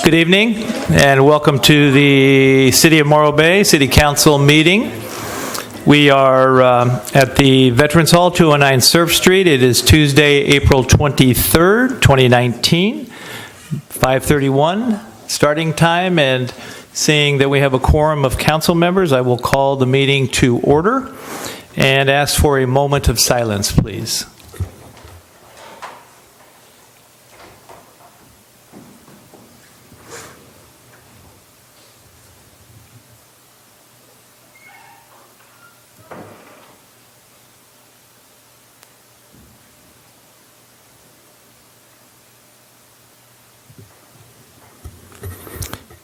Good evening, and welcome to the City of Morro Bay City Council meeting. We are at the Veterans Hall, 209 Surf Street. It is Tuesday, April 23rd, 2019, 5:31 starting time, and seeing that we have a quorum of council members, I will call the meeting to order and ask for a moment of silence, please.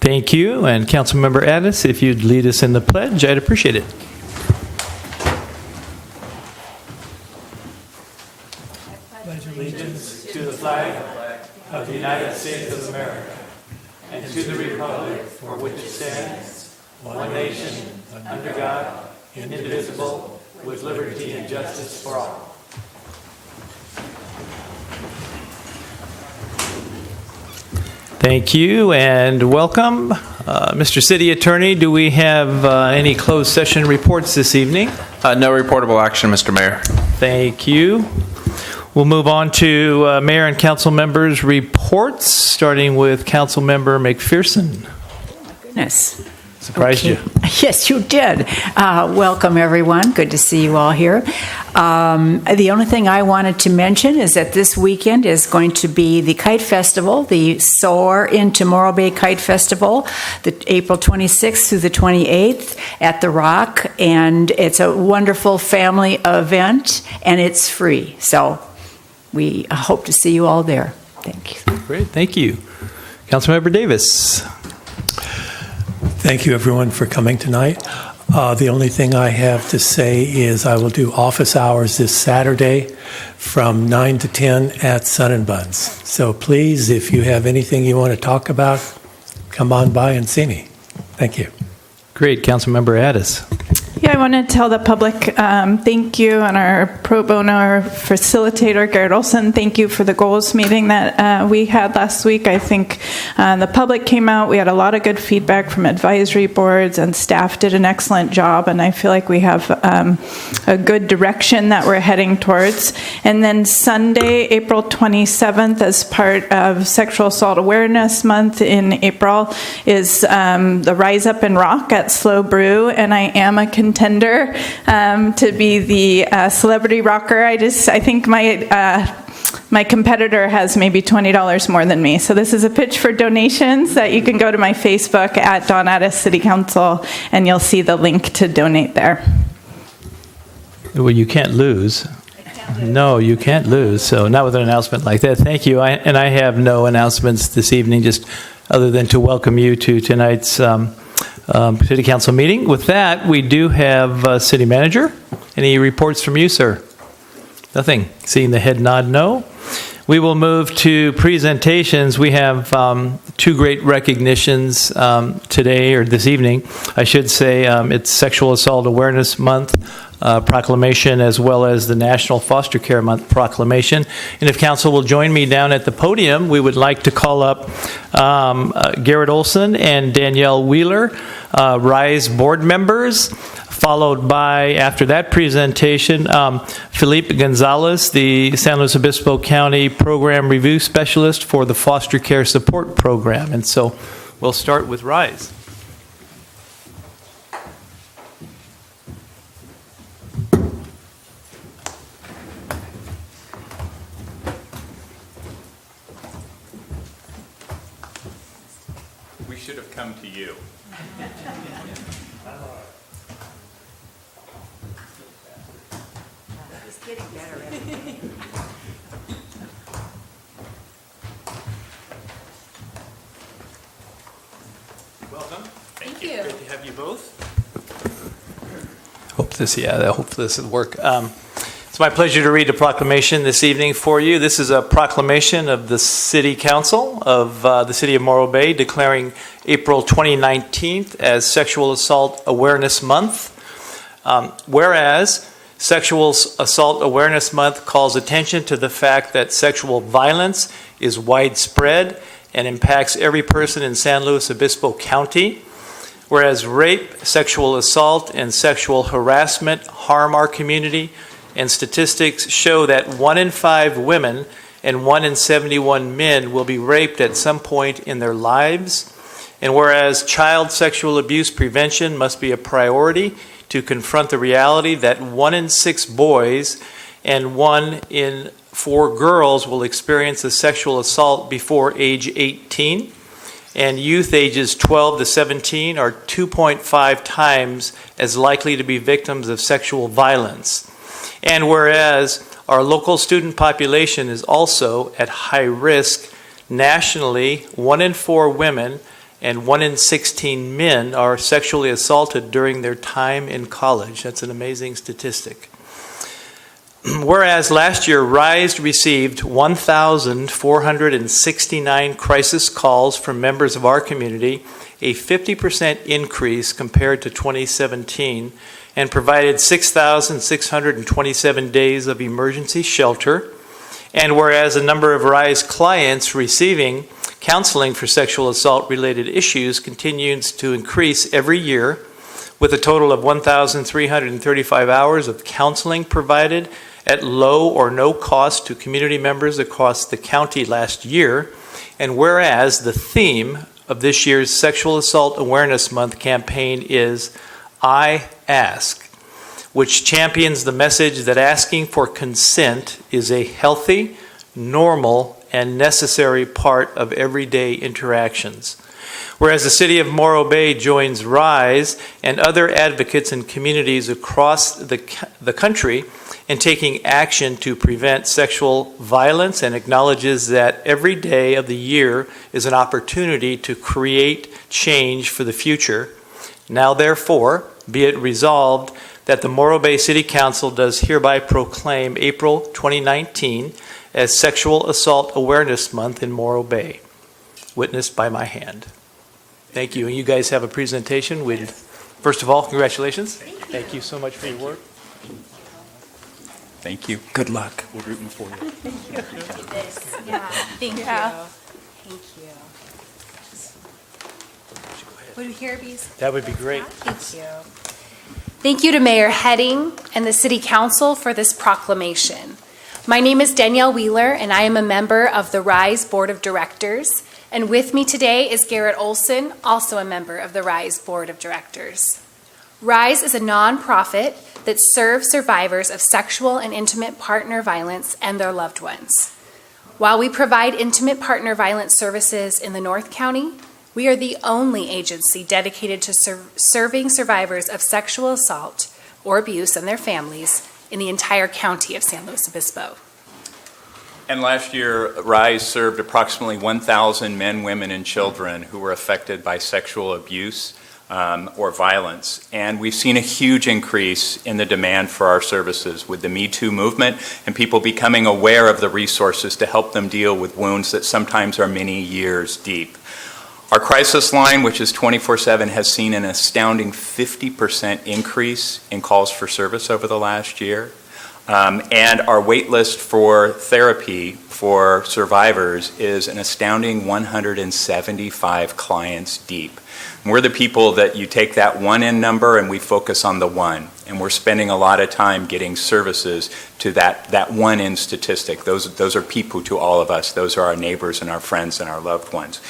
Thank you. And Councilmember Addis, if you'd lead us in the pledge, I'd appreciate it. Pledge allegiance to the flag of the United States of America and to the republic for which it stands, one nation, under God, indivisible, with liberty and justice for all. Thank you and welcome. Mr. City Attorney, do we have any closed session reports this evening? No reportable action, Mr. Mayor. Thank you. We'll move on to Mayor and Council members' reports, starting with Council Member McPherson. Oh, my goodness. Surprised you. Yes, you did. Welcome, everyone. Good to see you all here. The only thing I wanted to mention is that this weekend is going to be the Kite Festival, the Soar into Morro Bay Kite Festival, the April 26th through the 28th at The Rock. And it's a wonderful family event, and it's free. So we hope to see you all there. Thank you. Great. Thank you. Councilmember Davis. Thank you, everyone, for coming tonight. The only thing I have to say is I will do office hours this Saturday from 9 to 10 at Sun and Buns. So please, if you have anything you want to talk about, come on by and see me. Thank you. Great. Councilmember Addis. Yeah, I want to tell the public thank you, and our pro bono our facilitator, Garrett Olson, thank you for the goals meeting that we had last week. I think the public came out. We had a lot of good feedback from advisory boards, and staff did an excellent job, and I feel like we have a good direction that we're heading towards. And then Sunday, April 27th, as part of Sexual Assault Awareness Month in April, is the Rise Up and Rock at Slow Brew, and I am a contender to be the celebrity rocker. I think my competitor has maybe $20 more than me. So this is a pitch for donations that you can go to my Facebook at Dawn Addis City Council, and you'll see the link to donate there. Well, you can't lose. No, you can't lose. So not with an announcement like that. Thank you. I have no announcements this evening, just other than to welcome you to tonight's City Council meeting. With that, we do have City Manager. Any reports from you, sir? Nothing. Seeing the head nod, no. We will move to presentations. We have two great recognitions today, or this evening, I should say. It's Sexual Assault Awareness Month proclamation, as well as the National Foster Care Month proclamation. And if council will join me down at the podium, we would like to call up Garrett Olson and Danielle Wheeler, RISE board members, followed by, after that presentation, Felipe Gonzalez, the San Luis Obispo County Program Review Specialist for the Foster Care Support Program. And so we'll start with RISE. We should have come to you. It's getting better. Welcome. Thank you. Great to have you both. Hope this will work. It's my pleasure to read a proclamation this evening for you. This is a proclamation of the City Council of the City of Morro Bay declaring April 2019 as Sexual Assault Awareness Month. Whereas Sexual Assault Awareness Month calls attention to the fact that sexual violence is widespread and impacts every person in San Luis Obispo County. Whereas rape, sexual assault, and sexual harassment harm our community, and statistics show that 1 in 5 women and 1 in 71 men will be raped at some point in their lives. And whereas child sexual abuse prevention must be a priority to confront the reality that 1 in 6 boys and 1 in 4 girls will experience a sexual assault before age 18, and youth ages 12 to 17 are 2.5 times as likely to be victims of sexual violence. And whereas our local student population is also at high risk, nationally, 1 in 4 women and 1 in 16 men are sexually assaulted during their time in college. That's an amazing statistic. Whereas last year, RISE received 1,469 crisis calls from members of our community, a 50% increase compared to 2017, and provided 6,627 days of emergency shelter. And whereas the number of RISE clients receiving counseling for sexual assault-related issues continues to increase every year, with a total of 1,335 hours of counseling provided at low or no cost to community members across the county last year. And whereas the theme of this year's Sexual Assault Awareness Month campaign is I Ask, which champions the message that asking for consent is a healthy, normal, and necessary part of everyday interactions. Whereas the City of Morro Bay joins RISE and other advocates and communities across the country in taking action to prevent sexual violence and acknowledges that every day of the year is an opportunity to create change for the future. Now, therefore, be it resolved that the Morro Bay City Council does hereby proclaim April 2019 as Sexual Assault Awareness Month in Morro Bay, witnessed by my hand. Thank you. And you guys have a presentation. First of all, congratulations. Thank you so much for your work. Thank you. Good luck. We're rooting for you. Yeah, thank you. Thank you. Would here be? That would be great. Thank you. Thank you to Mayor Heading and the City Council for this proclamation. My name is Danielle Wheeler, and I am a member of the RISE Board of Directors. And with me today is Garrett Olson, also a member of the RISE Board of Directors. RISE is a nonprofit that serves survivors of sexual and intimate partner violence and their loved ones. While we provide intimate partner violence services in the North County, we are the only agency dedicated to serving survivors of sexual assault or abuse and their families in the entire county of San Luis Obispo. And last year, RISE served approximately 1,000 men, women, and children who were affected by sexual abuse or violence. And we've seen a huge increase in the demand for our services with the Me Too movement and people becoming aware of the resources to help them deal with wounds that sometimes are many years deep. Our crisis line, which is 24/7, has seen an astounding 50% increase in calls for service over the last year. And our wait list for therapy for survivors is an astounding 175 clients deep. And we're the people that you take that 1 in number and we focus on the 1. And we're spending a lot of time getting services to that 1 in statistic. Those are people to all of us. Those are our neighbors and our friends and our loved ones.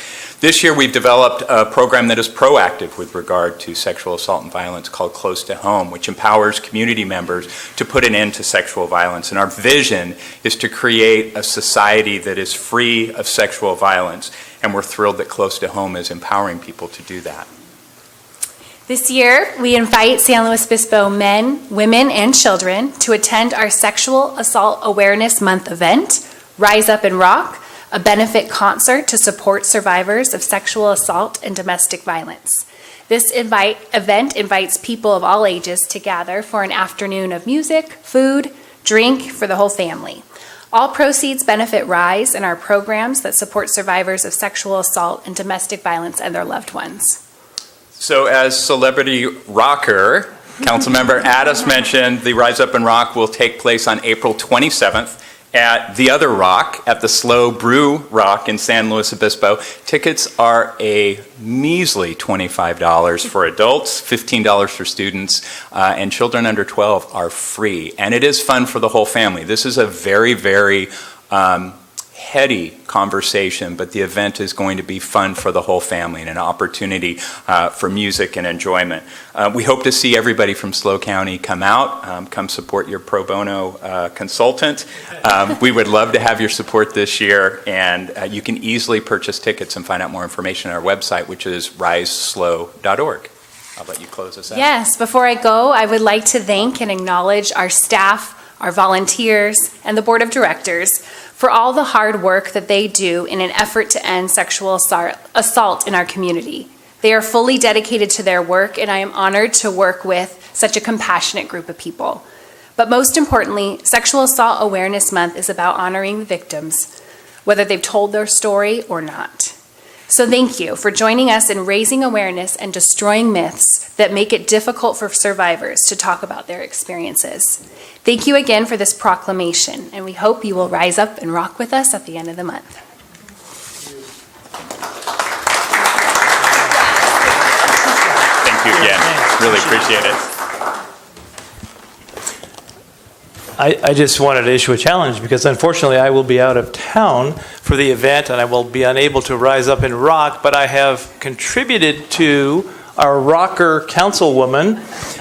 This year we've developed a program that is proactive with regard to sexual assault and violence called Close to Home, which empowers community members to put an end to sexual violence. And our vision is to create a society that is free of sexual violence. And we're thrilled that Close to Home is empowering people to do that. This year, we invite San Luis Obispo men, women, and children to attend our Sexual Assault Awareness Month event, Rise Up and Rock, a benefit concert to support survivors of sexual assault and domestic violence. This event invites people of all ages to gather for an afternoon of music, food, drink for the whole family. All proceeds benefit RISE and our programs that support survivors of sexual assault and domestic violence and their loved ones. So as celebrity rocker, Councilmember Addis mentioned the Rise Up and Rock will take place on April 27th at the other Rock, at the Slow Brew Rock in San Luis Obispo. Tickets are a measly $25 for adults, $15 for students, and children under 12 are free. And it is fun for the whole family. This is a very, very heady conversation, but the event is going to be fun for the whole family and an opportunity for music and enjoyment. We hope to see everybody from SLO County come out, come support your pro bono consultant. We would love to have your support this year, and you can easily purchase tickets and find out more information on our website, which is riseslo.org. I'll let you close us out. Yes, before I go, I would like to thank and acknowledge our staff, our volunteers, and the board of directors for all the hard work that they do in an effort to end sexual assault in our community. They are fully dedicated to their work, and I am honored to work with such a compassionate group of people. But most importantly, Sexual Assault Awareness Month is about honoring the victims, whether they've told their story or not. So thank you for joining us in raising awareness and destroying myths that make it difficult for survivors to talk about their experiences. Thank you again for this proclamation, and we hope you will rise up and rock with us at the end of the month. Thank you again. Really appreciate it. I just wanted to issue a challenge because unfortunately I will be out of town for the event and I will be unable to rise up and rock, but I have contributed to our rocker councilwoman,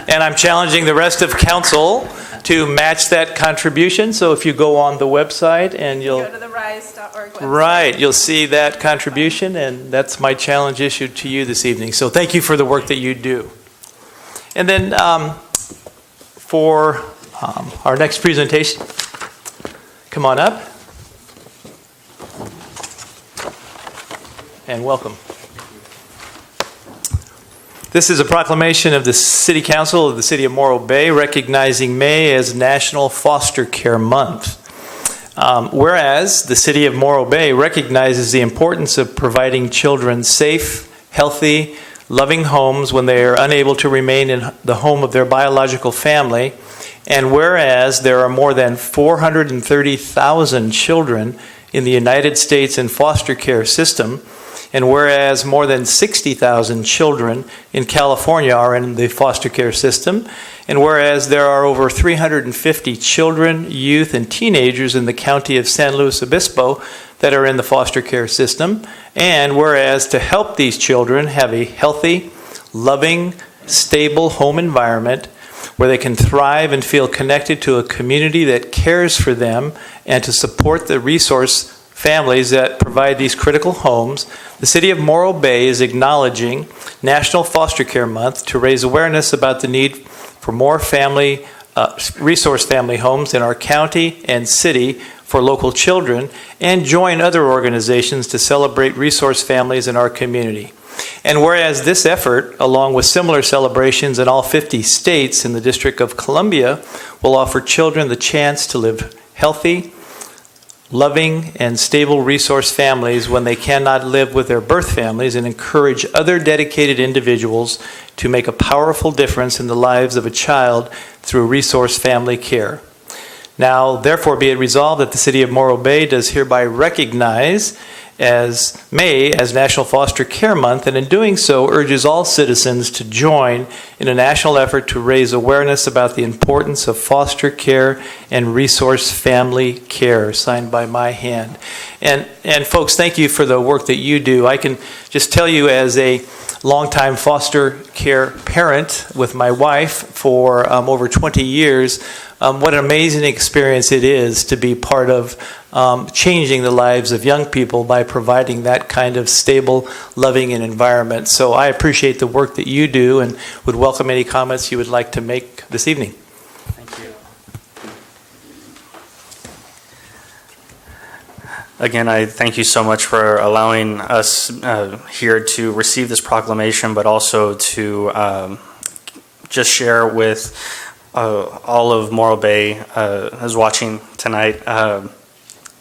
and I'm challenging the rest of council to match that contribution. So if you go on the website and you'll Go to the rise.org website. Right, you'll see that contribution, and that's my challenge issued to you this evening. So thank you for the work that you do. And then for our next presentation, come on up and welcome. This is a proclamation of the City Council of the City of Morro Bay recognizing May as National Foster Care Month. Whereas the City of Morro Bay recognizes the importance of providing children safe, healthy, loving homes when they are unable to remain in the home of their biological family, and whereas there are more than 430,000 children in the United States in foster care system, and whereas more than 60,000 children in California are in the foster care system, and whereas there are over 350 children, youth, and teenagers in the county of San Luis Obispo that are in the foster care system, and whereas to help these children have a healthy, loving, stable home environment where they can thrive and feel connected to a community that cares for them and to support the resource families that provide these critical homes, the City of Morro Bay is acknowledging National Foster Care Month to raise awareness about the need for more resource family homes in our county and city for local children, and join other organizations to celebrate resource families in our community. And whereas this effort, along with similar celebrations in all 50 states in the District of Columbia, will offer children the chance to live healthy, loving, and stable resource families when they cannot live with their birth families, and encourage other dedicated individuals to make a powerful difference in the lives of a child through resource family care. Now, therefore, be it resolved that the City of Morro Bay does hereby recognize as May as National Foster Care Month, and in doing so urges all citizens to join in a national effort to raise awareness about the importance of foster care and resource family care, signed by my hand. And folks, thank you for the work that you do. I can just tell you as a longtime foster care parent with my wife for over 20 years, what an amazing experience it is to be part of changing the lives of young people by providing that kind of stable, loving environment. So I appreciate the work that you do and would welcome any comments you would like to make this evening. Thank you. Again, I thank you so much for allowing us here to receive this proclamation, but also to just share with all of Morro Bay who's watching tonight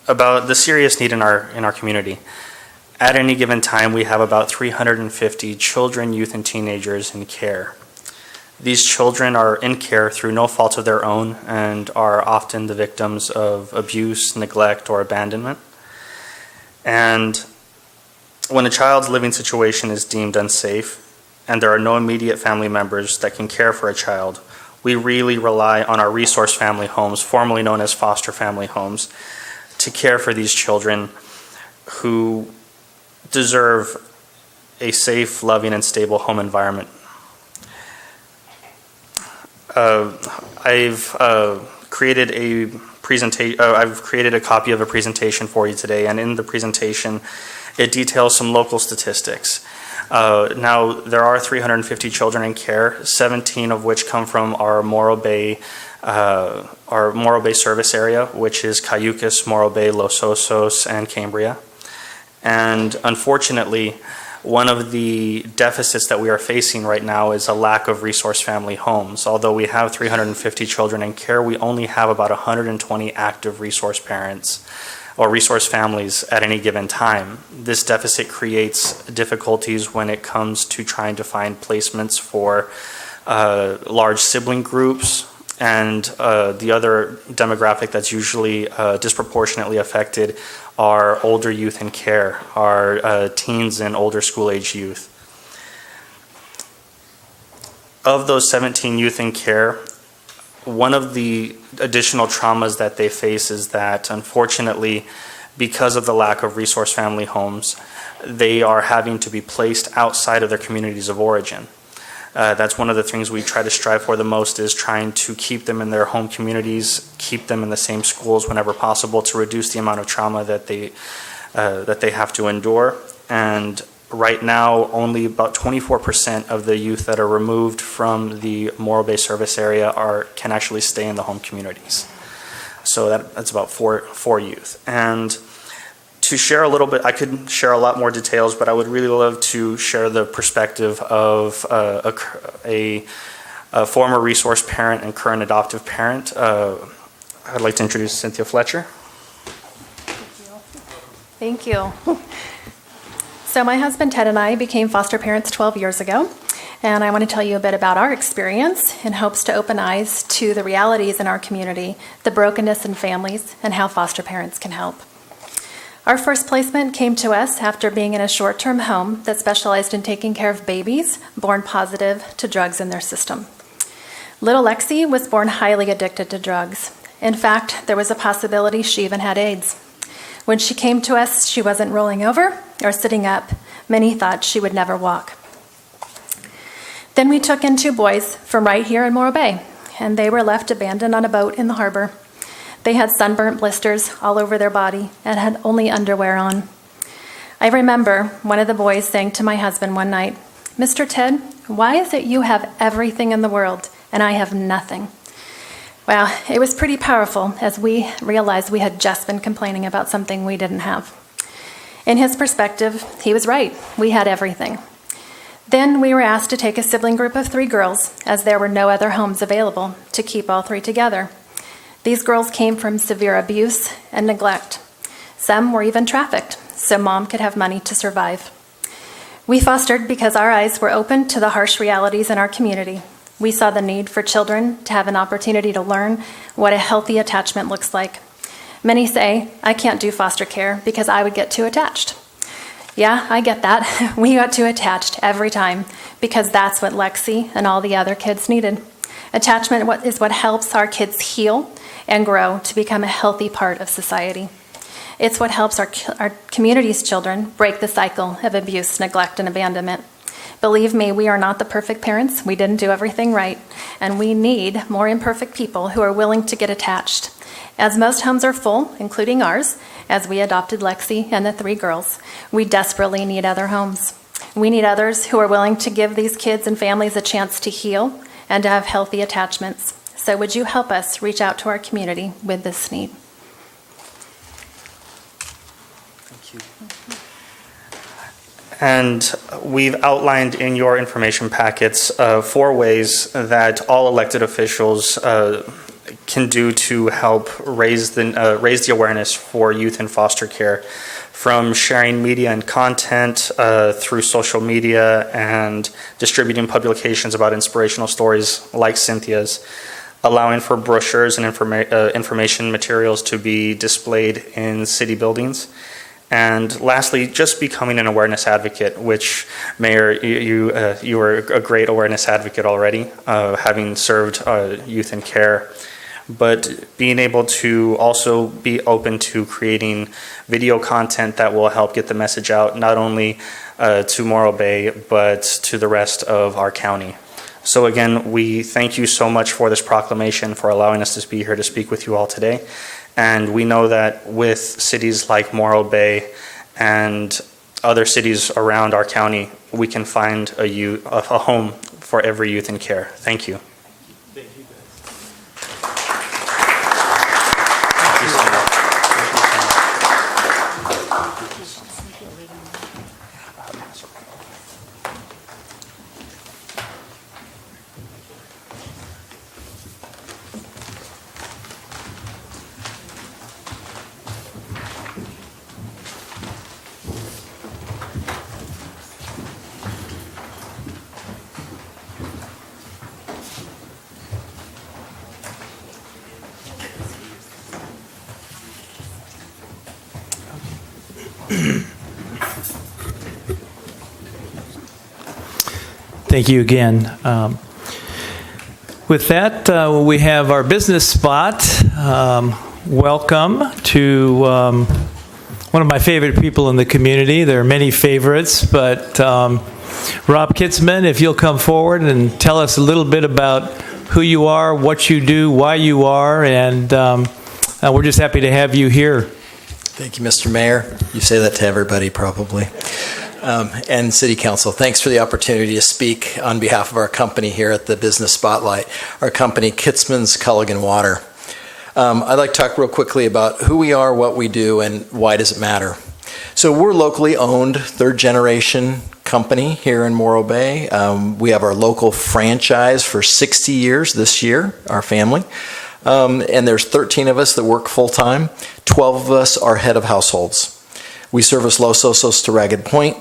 about the serious need in our community. At any given time, we have about 350 children, youth, and teenagers in care. These children are in care through no fault of their own and are often the victims of abuse, neglect, or abandonment. And when a child's living situation is deemed unsafe and there are no immediate family members that can care for a child, we really rely on our resource family homes, formerly known as foster family homes, to care for these children who deserve a safe, loving, and stable home environment. I've created a presentation. I've created a copy of a presentation for you today, and in the presentation, it details some local statistics. Now, there are 350 children in care, 17 of which come from our Morro Bay service area, which is Cayucas, Morro Bay, Los Osos, and Cambria. And unfortunately, one of the deficits that we are facing right now is a lack of resource family homes. Although we have 350 children in care, we only have about 120 active resource parents or resource families at any given time. This deficit creates difficulties when it comes to trying to find placements for large sibling groups, and the other demographic that's usually disproportionately affected are older youth in care, our teens and older school-age youth. Of those 17 youth in care, one of the additional traumas that they face is that, unfortunately, because of the lack of resource family homes, they are having to be placed outside of their communities of origin. That's one of the things we try to strive for the most, is trying to keep them in their home communities, keep them in the same schools whenever possible, to reduce the amount of trauma that they have to endure. And right now, only about 24% of the youth that are removed from the Morro Bay service area can actually stay in the home communities. So that's about four youth. And to share a little bit, I could share a lot more details, but I would really love to share the perspective of a former resource parent and current adoptive parent. I'd like to introduce Cynthia Fletcher. Thank you. So my husband Ted and I became foster parents 12 years ago, and I want to tell you a bit about our experience in hopes to open eyes to the realities in our community, the brokenness in families, and how foster parents can help. Our first placement came to us after being in a short-term home that specialized in taking care of babies born positive to drugs in their system. Little Lexi was born highly addicted to drugs. In fact, there was a possibility she even had AIDS. When she came to us, she wasn't rolling over or sitting up. Many thought she would never walk. Then we took in 2 boys from right here in Morro Bay, and they were left abandoned on a boat in the harbor. They had sunburnt blisters all over their body and had only underwear on. I remember one of the boys saying to my husband one night, "Mr. Ted, why is it you have everything in the world and I have nothing?" Well, it was pretty powerful as we realized we had just been complaining about something we didn't have. In his perspective, he was right. We had everything. Then we were asked to take a sibling group of 3 girls, as there were no other homes available to keep all 3 together. These girls came from severe abuse and neglect. Some were even trafficked, so mom could have money to survive. We fostered because our eyes were open to the harsh realities in our community. We saw the need for children to have an opportunity to learn what a healthy attachment looks like. Many say, "I can't do foster care because I would get too attached." Yeah, I get that. We got too attached every time because that's what Lexi and all the other kids needed. Attachment is what helps our kids heal and grow to become a healthy part of society. It's what helps our community's children break the cycle of abuse, neglect, and abandonment. Believe me, we are not the perfect parents. We didn't do everything right, and we need more imperfect people who are willing to get attached. As most homes are full, including ours, as we adopted Lexi and the 3 girls, we desperately need other homes. We need others who are willing to give these kids and families a chance to heal and to have healthy attachments. So would you help us reach out to our community with this need? Thank you. And we've outlined in your information packets 4 ways that all elected officials can do to help raise the awareness for youth in foster care. from sharing media and content through social media and distributing publications about inspirational stories like Cynthia's, allowing for brochures and information materials to be displayed in city buildings. And lastly, just becoming an awareness advocate, which, Mayor, you are a great awareness advocate already, having served youth in care. But being able to also be open to creating video content that will help get the message out, not only to Morro Bay, but to the rest of our county. So again, we thank you so much for this proclamation, for allowing us to be here to speak with you all today. And we know that with cities like Morro Bay and other cities around our county, we can find a home for every youth in care. Thank you. Thank you again. With that, we have our business spot. Welcome to one of my favorite people in the community. There are many favorites, but Rob Kitzman, if you'll come forward and tell us a little bit about who you are, what you do, why you are, and we're just happy to have you here. Thank you, Mr. Mayor. You say that to everybody, probably. And City Council, thanks for the opportunity to speak on behalf of our company here at the Business Spotlight, our company, Kitzman's Culligan Water. I'd like to talk real quickly about who we are, what we do, and why does it matter. So we're locally owned, third-generation company here in Morro Bay. We have our local franchise for 60 years this year, our family. And there's 13 of us that work full-time. 12 of us are head of households. We service Los Osos to Ragged Point,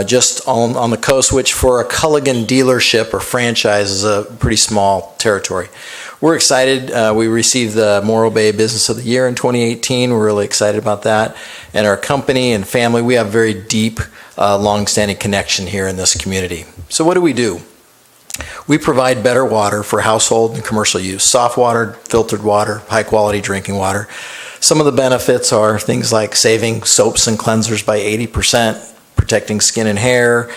just on the coast, which for a Culligan dealership or franchise is a pretty small territory. We're excited. We received the Morro Bay Business of the Year in 2018. We're really excited about that. And our company and family, we have a very deep, long-standing connection here in this community. So what do? We provide better water for household and commercial use, soft water, filtered water, high-quality drinking water. Some of the benefits are things like saving soaps and cleansers by 80%, protecting skin and hair,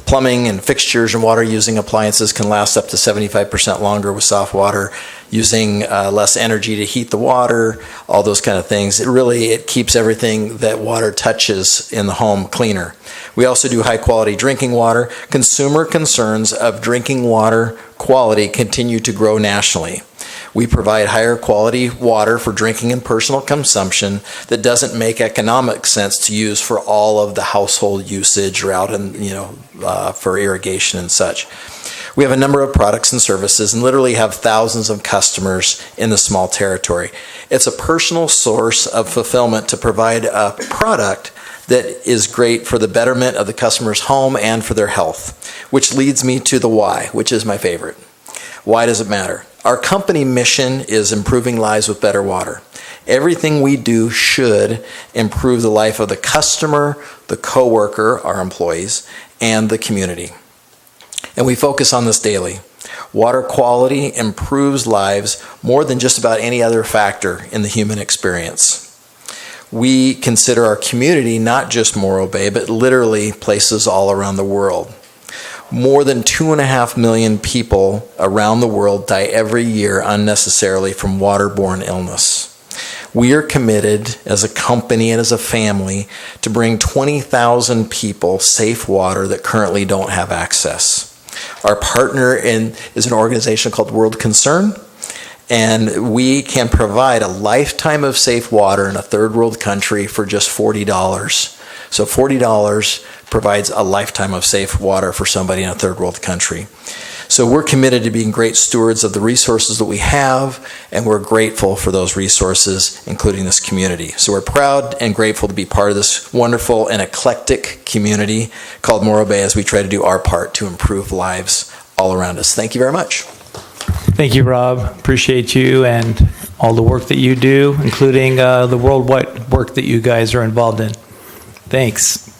plumbing and fixtures and water-using appliances can last up to 75% longer with soft water, using less energy to heat the water, all those kind of things. It keeps everything that water touches in the home cleaner. We also do high-quality drinking water. Consumer concerns of drinking water quality continue to grow nationally. We provide higher quality water for drinking and personal consumption that doesn't make economic sense to use for all of the household usage or out in, for irrigation and such. We have a number of products and services and literally have thousands of customers in the small territory. It's a personal source of fulfillment to provide a product that is great for the betterment of the customer's home and for their health, which leads me to the why, which is my favorite. Why does it matter? Our company mission is improving lives with better water. Everything we do should improve the life of the customer, the coworker, our employees, and the community. And we focus on this daily. Water quality improves lives more than just about any other factor in the human experience. We consider our community not just Morro Bay, but literally places all around the world. More than 2.5 million people around the world die every year unnecessarily from waterborne illness. We are committed as a company and as a family to bring 20,000 people safe water that currently don't have access. Our partner is an organization called World Concern, and we can provide a lifetime of safe water in a third world country for just $40. So $40 provides a lifetime of safe water for somebody in a third world country. So we're committed to being great stewards of the resources that we have, and we're grateful for those resources, including this community. So we're proud and grateful to be part of this wonderful and eclectic community called Morro Bay as we try to do our part to improve lives all around us. Thank you very much. Thank you, Rob. Appreciate you and all the work that you do, including the worldwide work that you guys are involved in. Thanks.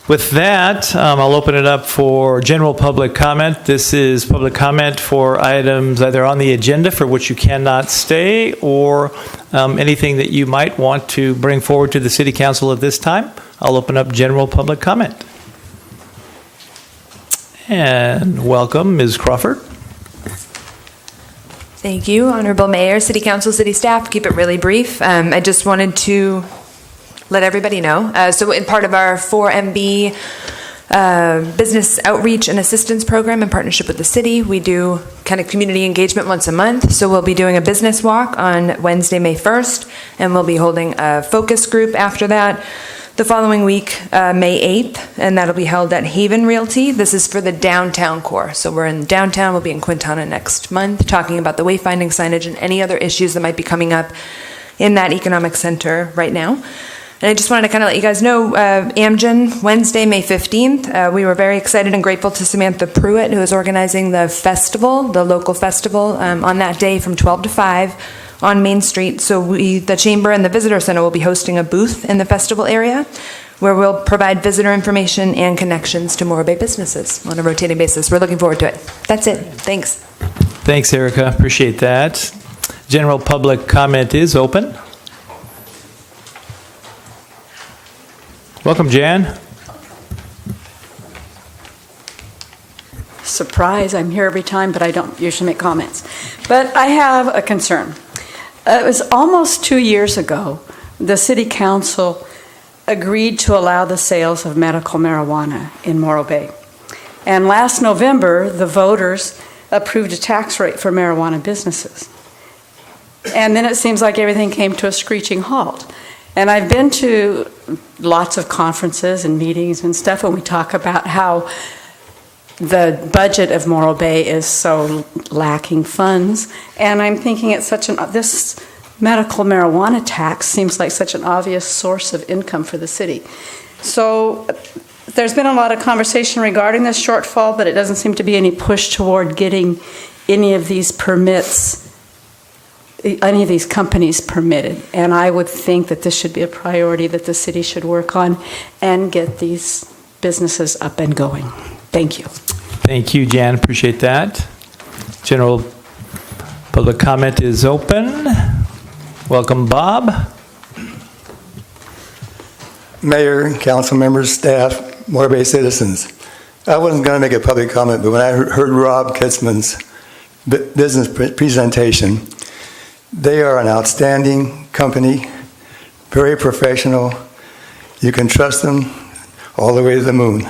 With that, I'll open it up for general public comment. This is public comment for items either on the agenda for which you cannot stay or anything that you might want to bring forward to the City Council at this time. I'll open up general public comment. And welcome, Ms. Crawford. Thank you, Honorable Mayor, City Council, City staff. Keep it really brief. I just wanted to let everybody know. So in part of our 4MB business outreach and assistance program in partnership with the city, we do kind of community engagement once a month. So we'll be doing a business walk on Wednesday, May 1st, and we'll be holding a focus group after that the following week, May 8th, and that'll be held at Haven Realty. This is for the downtown core. So we're in downtown, we'll be in Quintana next month, talking about the wayfinding signage and any other issues that might be coming up in that economic center right now. And I just wanted to kind of let you guys know, Amgen, Wednesday, May 15th, we were very excited and grateful to Samantha Pruitt, who is organizing the festival, the local festival, on that day from 12 to 5 on Main Street. So the Chamber and the Visitor Center will be hosting a booth in the festival area where we'll provide visitor information and connections to Morro Bay businesses on a rotating basis. We're looking forward to it. That's it. Thanks. Thanks, Erica. Appreciate that. General public comment is open. Welcome, Jan. Surprise, I'm here every time, but I don't usually make comments. But I have a concern. It was almost 2 years ago, the City Council agreed to allow the sales of medical marijuana in Morro Bay. And last November, the voters approved a tax rate for marijuana businesses. And then it seems like everything came to a screeching halt. And I've been to lots of conferences and meetings and stuff, and we talk about how the budget of Morro Bay is so lacking funds. And I'm thinking it's this medical marijuana tax seems like such an obvious source of income for the city. So there's been a lot of conversation regarding this shortfall, but it doesn't seem to be any push toward getting any of these permits, any of these companies permitted. And I would think that this should be a priority that the city should work on and get these businesses up and going. Thank you. Thank you, Jan. Appreciate that. General public comment is open. Welcome, Bob. Mayor, council members, staff, Morro Bay citizens. I wasn't going to make a public comment, but when I heard Rob Kitzman's business presentation, they are an outstanding company, very professional. You can trust them all the way to the moon.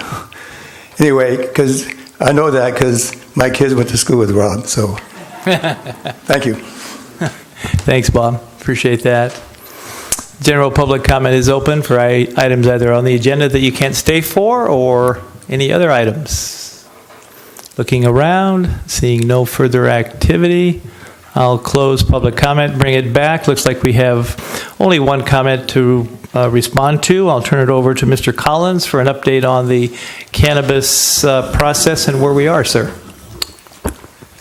Anyway, because I know that because my kids went to school with Rob, so thank you. Thanks, Bob. Appreciate that. General public comment is open for items either on the agenda that you can't stay for or any other items. Looking around, seeing no further activity. I'll close public comment, bring it back. Looks like we have only one comment to respond to. I'll turn it over to Mr. Collins for an update on the cannabis process and where we are, sir.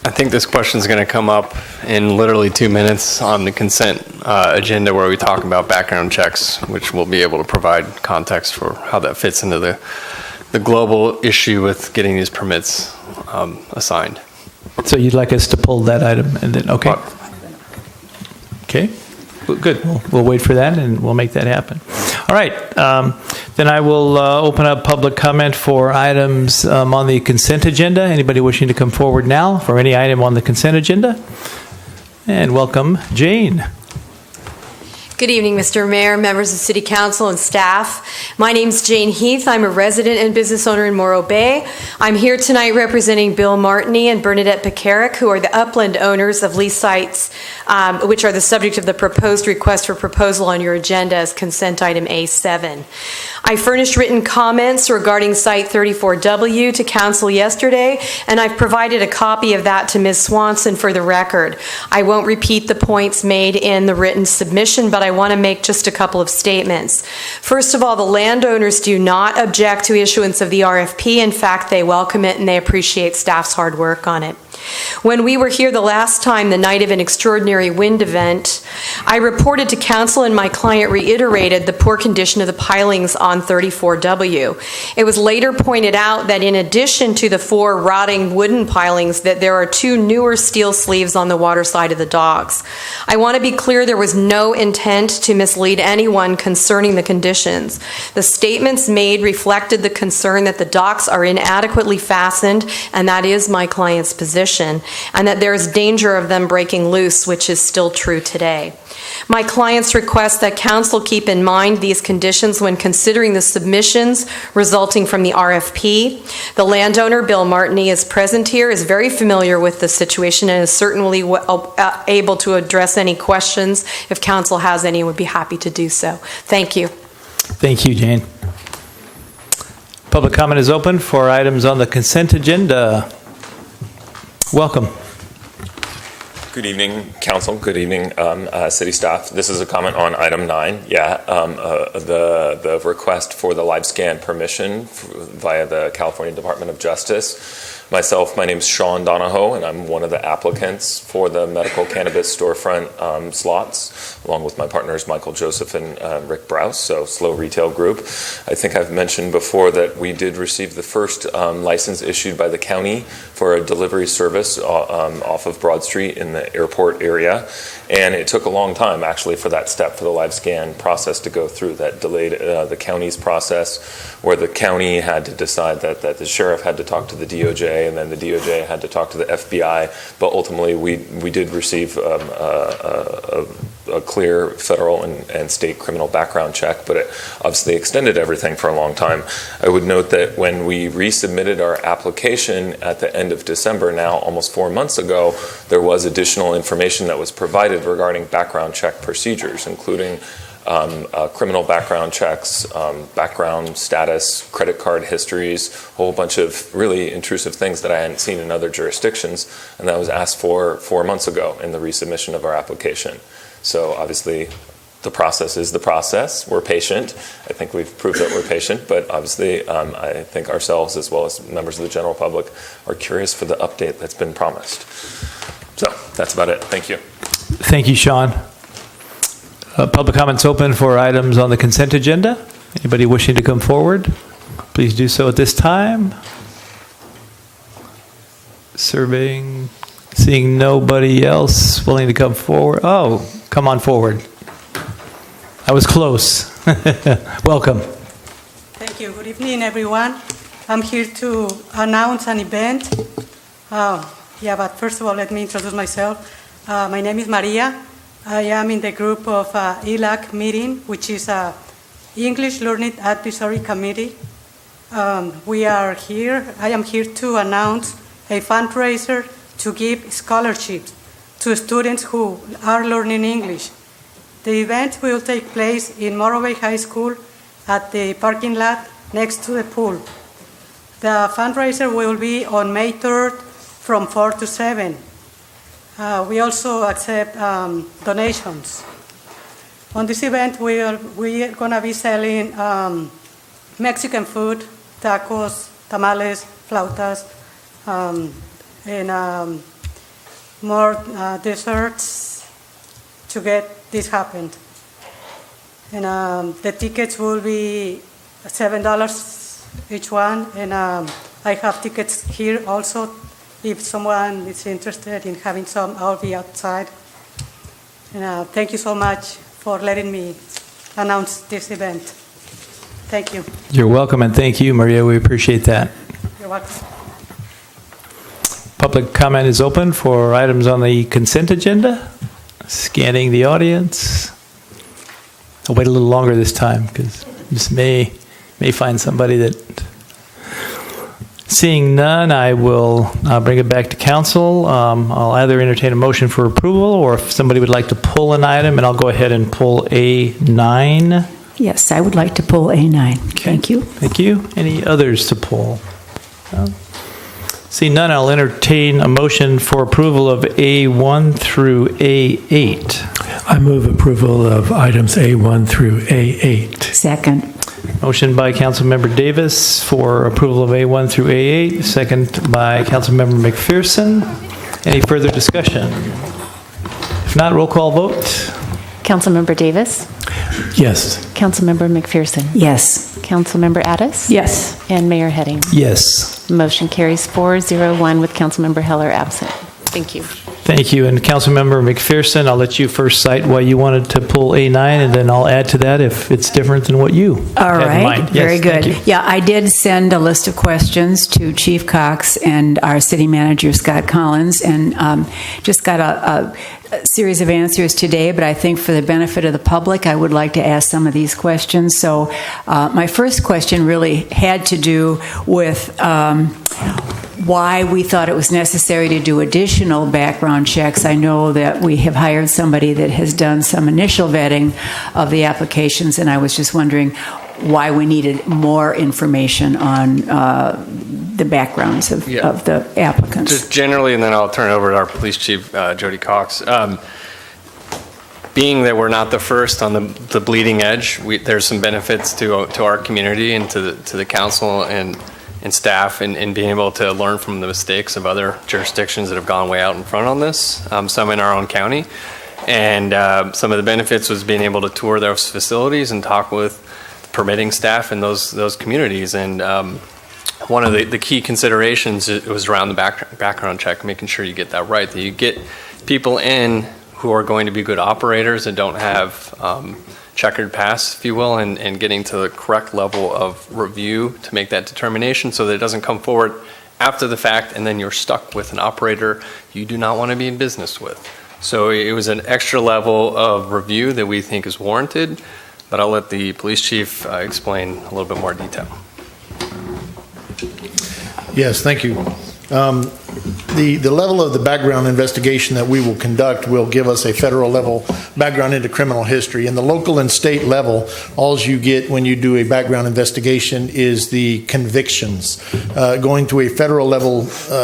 I think this question is going to come up in literally 2 minutes on the consent agenda where we talk about background checks, which will be able to provide context for how that fits into the global issue with getting these permits assigned. So you'd like us to pull that item and then, okay. Okay, well, good. We'll wait for that and we'll make that happen. All right, then I will open up public comment for items on the consent agenda. Anybody wishing to come forward now for any item on the consent agenda? And welcome, Jane. Good evening, Mr. Mayor, members of City Council, and staff. My name's Jane Heath. I'm a resident and business owner in Morro Bay. I'm here tonight representing Bill Martini and Bernadette Pekarik, who are the upland owners of lease sites, which are the subject of the proposed request for proposal on your agenda as consent item A7. I furnished written comments regarding Site 34W to Council yesterday, and I've provided a copy of that to Ms. Swanson for the record. I won't repeat the points made in the written submission, but I want to make just a couple of statements. First of all, the landowners do not object to issuance of the RFP. In fact, they welcome it and they appreciate staff's hard work on it. When we were here the last time, the night of an extraordinary wind event, I reported to Council and my client reiterated the poor condition of the pilings on 34W. It was later pointed out that in addition to the 4 rotting wooden pilings, that there are 2 newer steel sleeves on the water side of the docks. I want to be clear there was no intent to mislead anyone concerning the conditions. The statements made reflected the concern that the docks are inadequately fastened, and that is my client's position, and that there is danger of them breaking loose, which is still true today. My clients request that Council keep in mind these conditions when considering the submissions resulting from the RFP. The landowner, Bill Martini, is present here, is very familiar with the situation, and is certainly able to address any questions. If Council has any, would be happy to do so. Thank you. Thank you, Jane. Public comment is open for items on the consent agenda. Welcome. Good evening, Council. Good evening, City staff. This is a comment on item 9. The request for the live scan permission via the California Department of Justice. My name is Sean Donahoe, and I'm one of the applicants for the medical cannabis storefront slots, along with my partners Michael Joseph and Rick Browse, so Slow Retail Group. I think I've mentioned before that we did receive the first license issued by the county for a delivery service off of Broad Street in the airport area, and it took a long time actually for that step, for the live scan process to go through. That delayed the county's process, where the county had to decide that the sheriff had to talk to the DOJ, and then the DOJ had to talk to the FBI, but ultimately we did receive a clear federal and state criminal background check, but it obviously extended everything for a long time. I would note that when we resubmitted our application at the end of December, now almost 4 months ago, there was additional information that was provided regarding background check procedures, including criminal background checks, background status, credit card histories, a whole bunch of really intrusive things that I hadn't seen in other jurisdictions, and that was asked for 4 months ago in the resubmission of our application. So obviously the process is the process. We're patient. I think we've proved that we're patient, but obviously I think ourselves as well as members of the general public are curious for the update that's been promised. So that's about it. Thank you. Thank you, Sean. Public comments open for items on the consent agenda. Anybody wishing to come forward, please do so at this time. Surveying, seeing nobody else willing to come forward. Oh, come on forward. I was close. Welcome. Thank you. Good evening, everyone. I'm here to announce an event. But first of all, let me introduce myself. My name is Maria. I am in the group of ELAC meeting, which is English Learning Advisory Committee. We are here. I am here to announce a fundraiser to give scholarships to students who are learning English. The event will take place in Morro Bay High School at the parking lot next to the pool. The fundraiser will be on May 3rd from 4 to 7. We also accept donations. On this event, we are going to be selling Mexican food, tacos, tamales, flautas, and more desserts to get this happened. And the tickets will be $7 each one, and I have tickets here also. If someone is interested in having some, I'll be outside. And thank you so much for letting me announce this event. Thank you. You're welcome, and thank you, Maria. We appreciate that. You're welcome. Public comment is open for items on the consent agenda. Scanning the audience. I'll wait a little longer this time because this may find somebody that. Seeing none, I will bring it back to council. I'll either entertain a motion for approval, or if somebody would like to pull an item, and I'll go ahead and pull A9. Yes, I would like to pull A9. Thank you. Thank you. Any others to pull? No? See none, I'll entertain a motion for approval of A1 through A8. I move approval of items A1 through A8. Second. Motion by Councilmember Davis for approval of A1 through A8, second by Councilmember McPherson. Any further discussion? If not, roll call vote. Councilmember Davis? Yes. Councilmember McPherson? Yes. Councilmember Addis? Yes. And Mayor Heading? Yes. Motion carries 4-0-1 with Councilmember Heller absent. Thank you. Thank you. And Councilmember McPherson, I'll let you first cite why you wanted to pull A9, and then I'll add to that if it's different than what you All had in right, mind. very Yes, thank good. you. Yeah, I did send a list of questions to Chief Cox and our city manager, Scott Collins, and just got a series of answers today, but I think for the benefit of the public, I would like to ask some of these questions. So my first question really had to do with why we thought it was necessary to do additional background checks. I know that we have hired somebody that has done some initial vetting of the applications, and I was just wondering why we needed more information on the backgrounds of the applicants. Just generally, and then I'll turn it over to our police chief, Jody Cox. Being that we're not the first on the bleeding edge, there's some benefits to our community and to the council and staff in being able to learn from the mistakes of other jurisdictions that have gone way out in front on this, some in our own county. And some of the benefits was being able to tour those facilities and talk with permitting staff in those communities. And one of the key considerations was around the background check, making sure you get that right, that you get people in who are going to be good operators and don't have checkered past, if you will, and getting to the correct level of review to make that determination so that it doesn't come forward after the fact and then you're stuck with an operator you do not want to be in business with. So it was an extra level of review that we think is warranted, but I'll let the police chief explain a little bit more detail. Yes, thank you. The level of the background investigation that we will conduct will give us a federal level background into criminal history. In the local and state level, all you get when you do a background investigation is the convictions. Going to a federal level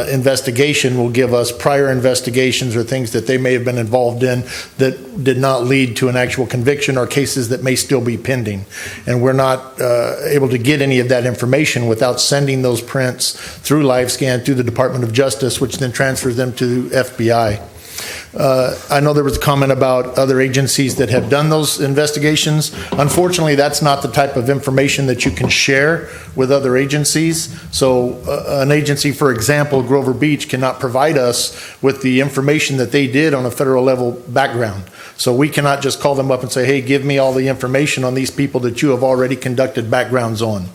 investigation will give us prior investigations or things that they may have been involved in that did not lead to an actual conviction or cases that may still be pending. And we're not able to get any of that information without sending those prints through LiveScan through the Department of Justice, which then transfers them to FBI. I know there was a comment about other agencies that have done those investigations. Unfortunately, that's not the type of information that you can share with other agencies. So an agency, for example, Grover Beach, cannot provide us with the information that they did on a federal level background. So we cannot just call them up and say, hey, give me all the information on these people that you have already conducted backgrounds on.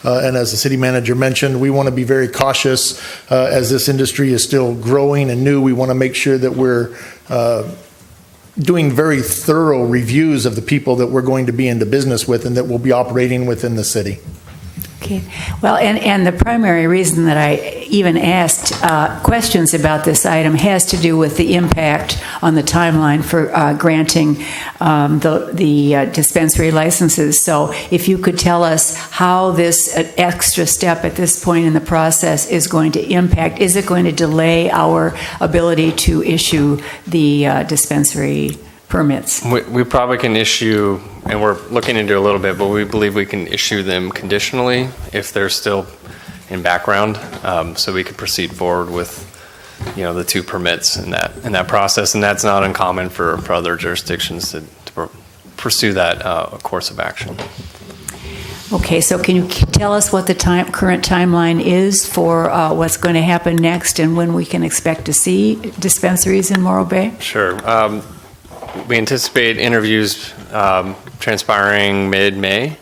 And as the city manager mentioned, we want to be very cautious as this industry is still growing and new. We want to make sure that we're doing very thorough reviews of the people that we're going to be into business with and that will be operating within the city. Okay. Well, and the primary reason that I even asked questions about this item has to do with the impact on the timeline for granting the dispensary licenses. So if you could tell us how this extra step at this point in the process is going to impact, is it going to delay our ability to issue the dispensary permits? We probably can issue, and we're looking into it a little bit, but we believe we can issue them conditionally if they're still in background, so we could proceed forward with, the 2 permits in that process, and that's not uncommon for other jurisdictions to pursue that course of action. Okay, so can you tell us what the current timeline is for what's going to happen next and when we can expect to see dispensaries in Morro Bay? Sure. We anticipate interviews transpiring mid-May.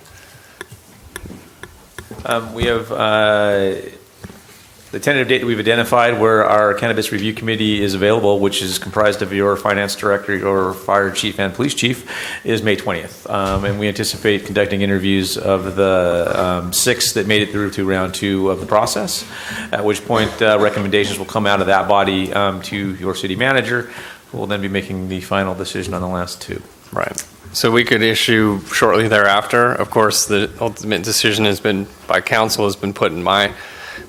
We have the tentative date that we've identified where our Cannabis Review Committee is available, which is comprised of your finance director, your fire chief, and police chief, is May 20th. And we anticipate conducting interviews of the 6 that made it through to round 2 of the process, at which point recommendations will come out of that body to your city manager, We'll then be making the final decision on the last two. Right. So we could issue shortly thereafter. Of course, the ultimate decision by council has been put in my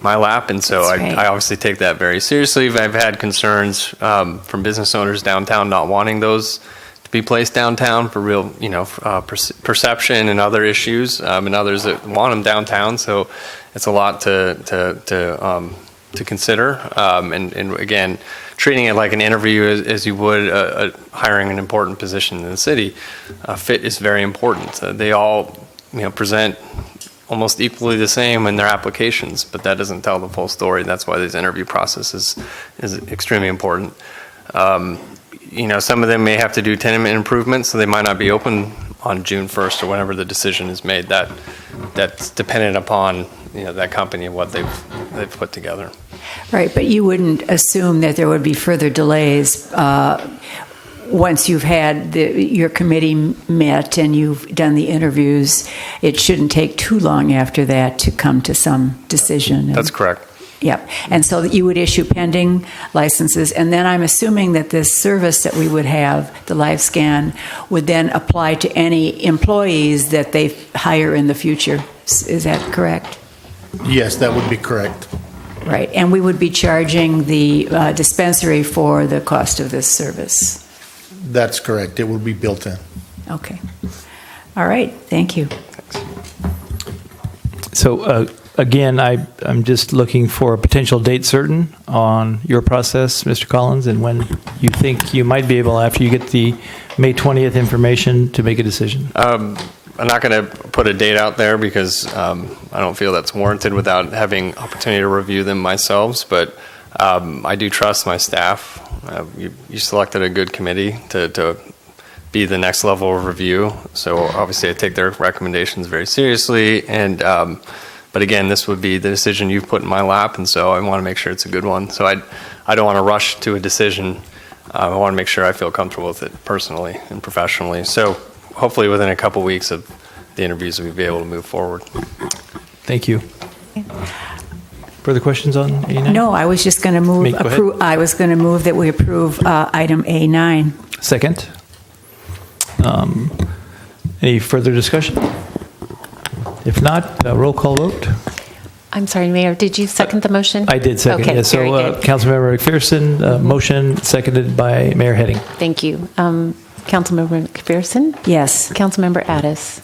lap, and so I obviously take that very seriously. I've had concerns from business owners downtown not wanting those to be placed downtown for real, perception and other issues, and others that want them downtown. So it's a lot to consider, and again, treating it like an interview as you would hiring an important position in the city. Fit is very important. They all present almost equally the same in their applications, but that doesn't tell the full story. That's why this interview process is extremely important. Some of them may have to do tenement improvements, so they might not be open on June 1st or whenever the decision is made. That's dependent upon that company and what they've put together. Right, but you wouldn't assume that there would be further delays once you've had your committee met and you've done the interviews. It shouldn't take too long after that to come to some decision. That's correct. Yep, and so you would issue pending licenses, and then I'm assuming that this service that we would have, the live scan, would then apply to any employees that they hire in the future. Is that correct? Yes, that would be correct. Right, and we would be charging the dispensary for the cost of this service. That's correct. It would be built in. Okay. All right, thank you. So again, I'm just looking for a potential date certain on your process, Mr. Collins, and when you think you might be able, after you get the May 20th information, to make a decision. I'm not going to put a date out there because I don't feel that's warranted without having opportunity to review them myself, but I do trust my staff. You selected a good committee to be the next level of review, so obviously I take their recommendations very seriously, but again, this would be the decision you've put in my lap, and so I want to make sure it's a good one. So I don't want to rush to a decision. I want to make sure I feel comfortable with it personally and professionally. So hopefully within a couple weeks of the interviews, we'll be able to move forward. Thank you. Further questions on A9? No, I was just going to move. I was going to move that we approve item A9. Second. Any further discussion? If not, roll call vote. I'm sorry, Mayor, did you second the motion? I did second. Okay, Yes. So, very good. Councilmember McPherson, motion seconded by Mayor Heading. Thank you. Councilmember McPherson? Yes. Councilmember Addis?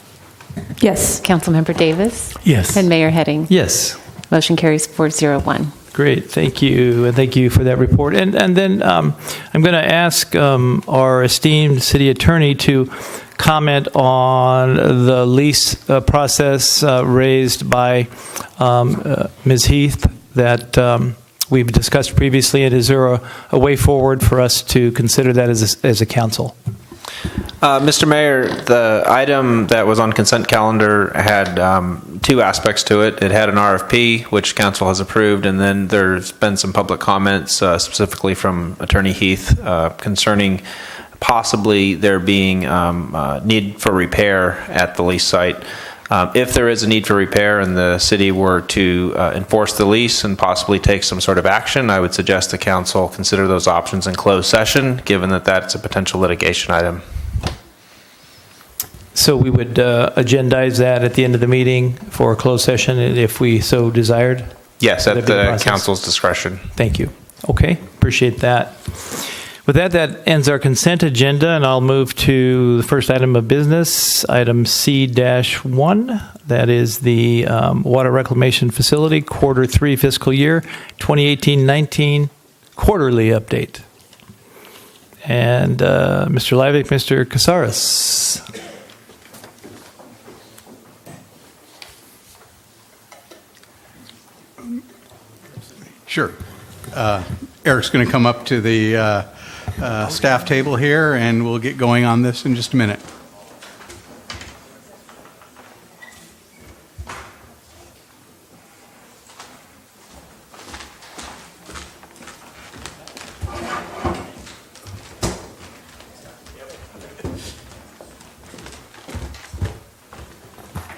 Yes. Councilmember Davis? Yes. And Mayor Heading? Yes. Motion carries 401. Great, thank you, and thank you for that report. And then I'm going to ask our esteemed city attorney to comment on the lease process raised by Ms. Heath that we've discussed previously, and is there a way forward for us to consider that as a council? Mr. Mayor, the item that was on consent calendar had two aspects to it. It had an RFP, which council has approved, and then there's been some public comments, specifically from Attorney Heath, concerning possibly there being need for repair at the lease site. If there is a need for repair and the city were to enforce the lease and possibly take some sort of action, I would suggest the council consider those options in closed session, given that that's a potential litigation item. So we would agendize that at the end of the meeting for a closed session if we so desired? Yes, at the council's discretion. Thank you. Okay, appreciate that. With that, that ends our consent agenda, and I'll move to the first item of business, item C-1. That is the Water Reclamation Facility, Quarter 3 fiscal year 2018-19 quarterly update. And Mr. Livick, Mr. Casares. Sure. Eric's going to come up to the staff table here, and we'll get going on this in just a minute.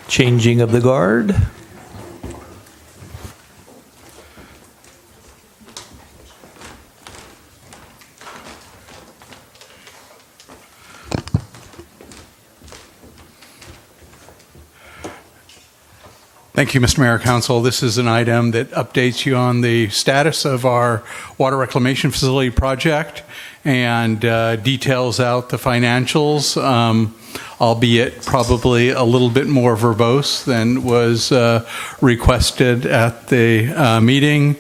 Changing of the guard. Thank you, Mr. Mayor, Council. This is an item that updates you on the status of our water reclamation facility project and details out the financials, albeit probably a little bit more verbose than was requested at the meeting.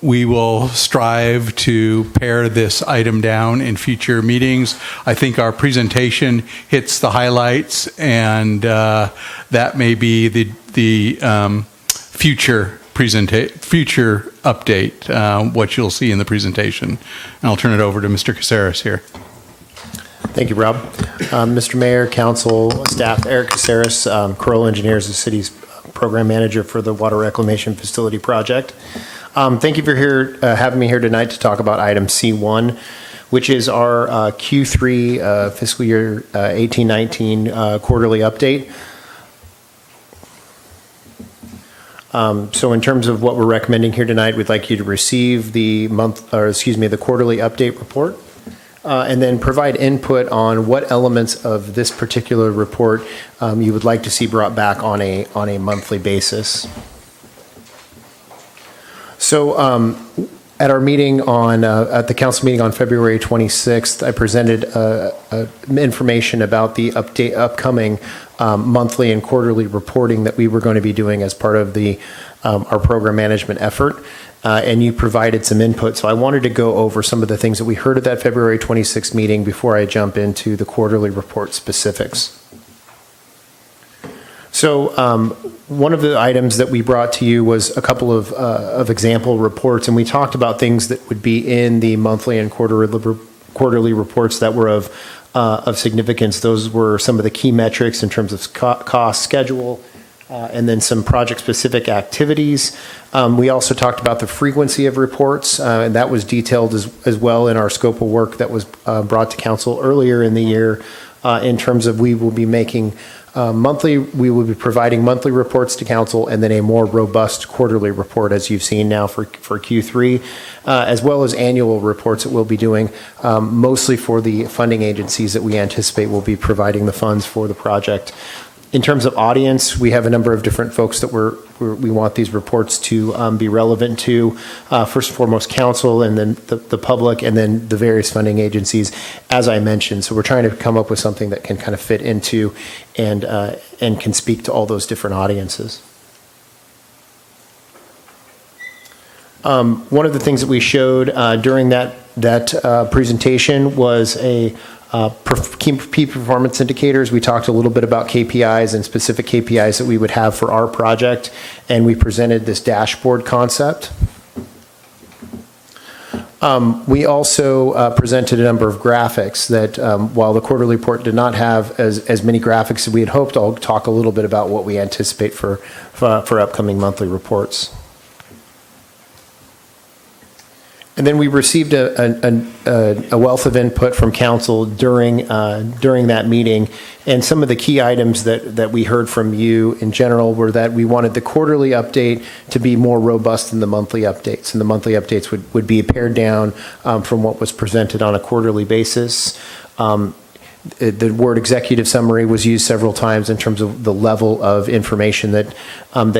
We will strive to pare this item down in future meetings. I think our presentation hits the highlights, and that may be the future update, what you'll see in the presentation. And I'll turn it over to Mr. Caceres here. Thank you, Rob. Mr. Mayor, Council, staff, Eric Caceres, Corral Engineers, the city's program manager for the Water Reclamation Facility Project. Thank you for having me here tonight to talk about item C1, which is our Q3 fiscal year 18-19 quarterly update. So in terms of what we're recommending here tonight, we'd like you to receive the quarterly update report, and then provide input on what elements of this particular report you would like to see brought back on a monthly basis. So at our meeting at the council meeting on February 26th, I presented information about the upcoming monthly and quarterly reporting that we were going to be doing as part of our program management effort, and you provided some input. So I wanted to go over some of the things that we heard at that February 26th meeting before I jump into the quarterly report specifics. So one of the items that we brought to you was a couple of example reports, and we talked about things that would be in the monthly and quarterly reports that were of significance. Those were some of the key metrics in terms of cost, schedule, and then some project-specific activities. We also talked about the frequency of reports, and that was detailed as well in our scope of work that was brought to council earlier in the year, in terms of we will be making we will be providing monthly reports to council, and then a more robust quarterly report, as you've seen now for Q3, as well as annual reports that we'll be doing, mostly for the funding agencies that we anticipate will be providing the funds for the project. In terms of audience, we have a number of different folks that we want these reports to be relevant to. First and foremost, council, and then the public, and then the various funding agencies, as I mentioned. So we're trying to come up with something that can kind of fit into and can speak to all those different audiences. One of the things that we showed during that presentation was key performance indicators. We talked a little bit about KPIs and specific KPIs that we would have for our project, and we presented this dashboard concept. We also presented a number of graphics that, while the quarterly report did not have as many graphics as we had hoped, I'll talk a little bit about what we anticipate for upcoming monthly reports. And then we received a wealth of input from council during that meeting, and some of the key items that we heard from you in general were that we wanted the quarterly update to be more robust than the monthly updates, and the monthly updates would be pared down from what was presented on a quarterly basis. The word executive summary was used several times in terms of the level of information that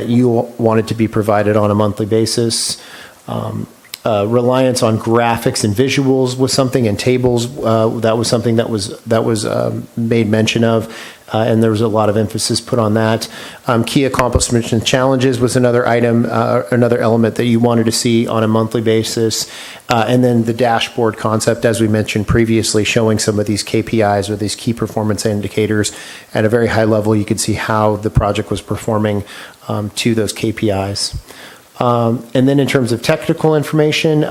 you wanted to be provided on a monthly basis. Reliance on graphics and visuals was something, and tables, that was something that was made mention of, and there was a lot of emphasis put on that. Key accomplishments and challenges was another item, another element that you wanted to see on a monthly basis. And then the dashboard concept, as we mentioned previously, showing some of these KPIs or these key performance indicators at a very high level. You could see how the project was performing to those KPIs. And then in terms of technical information,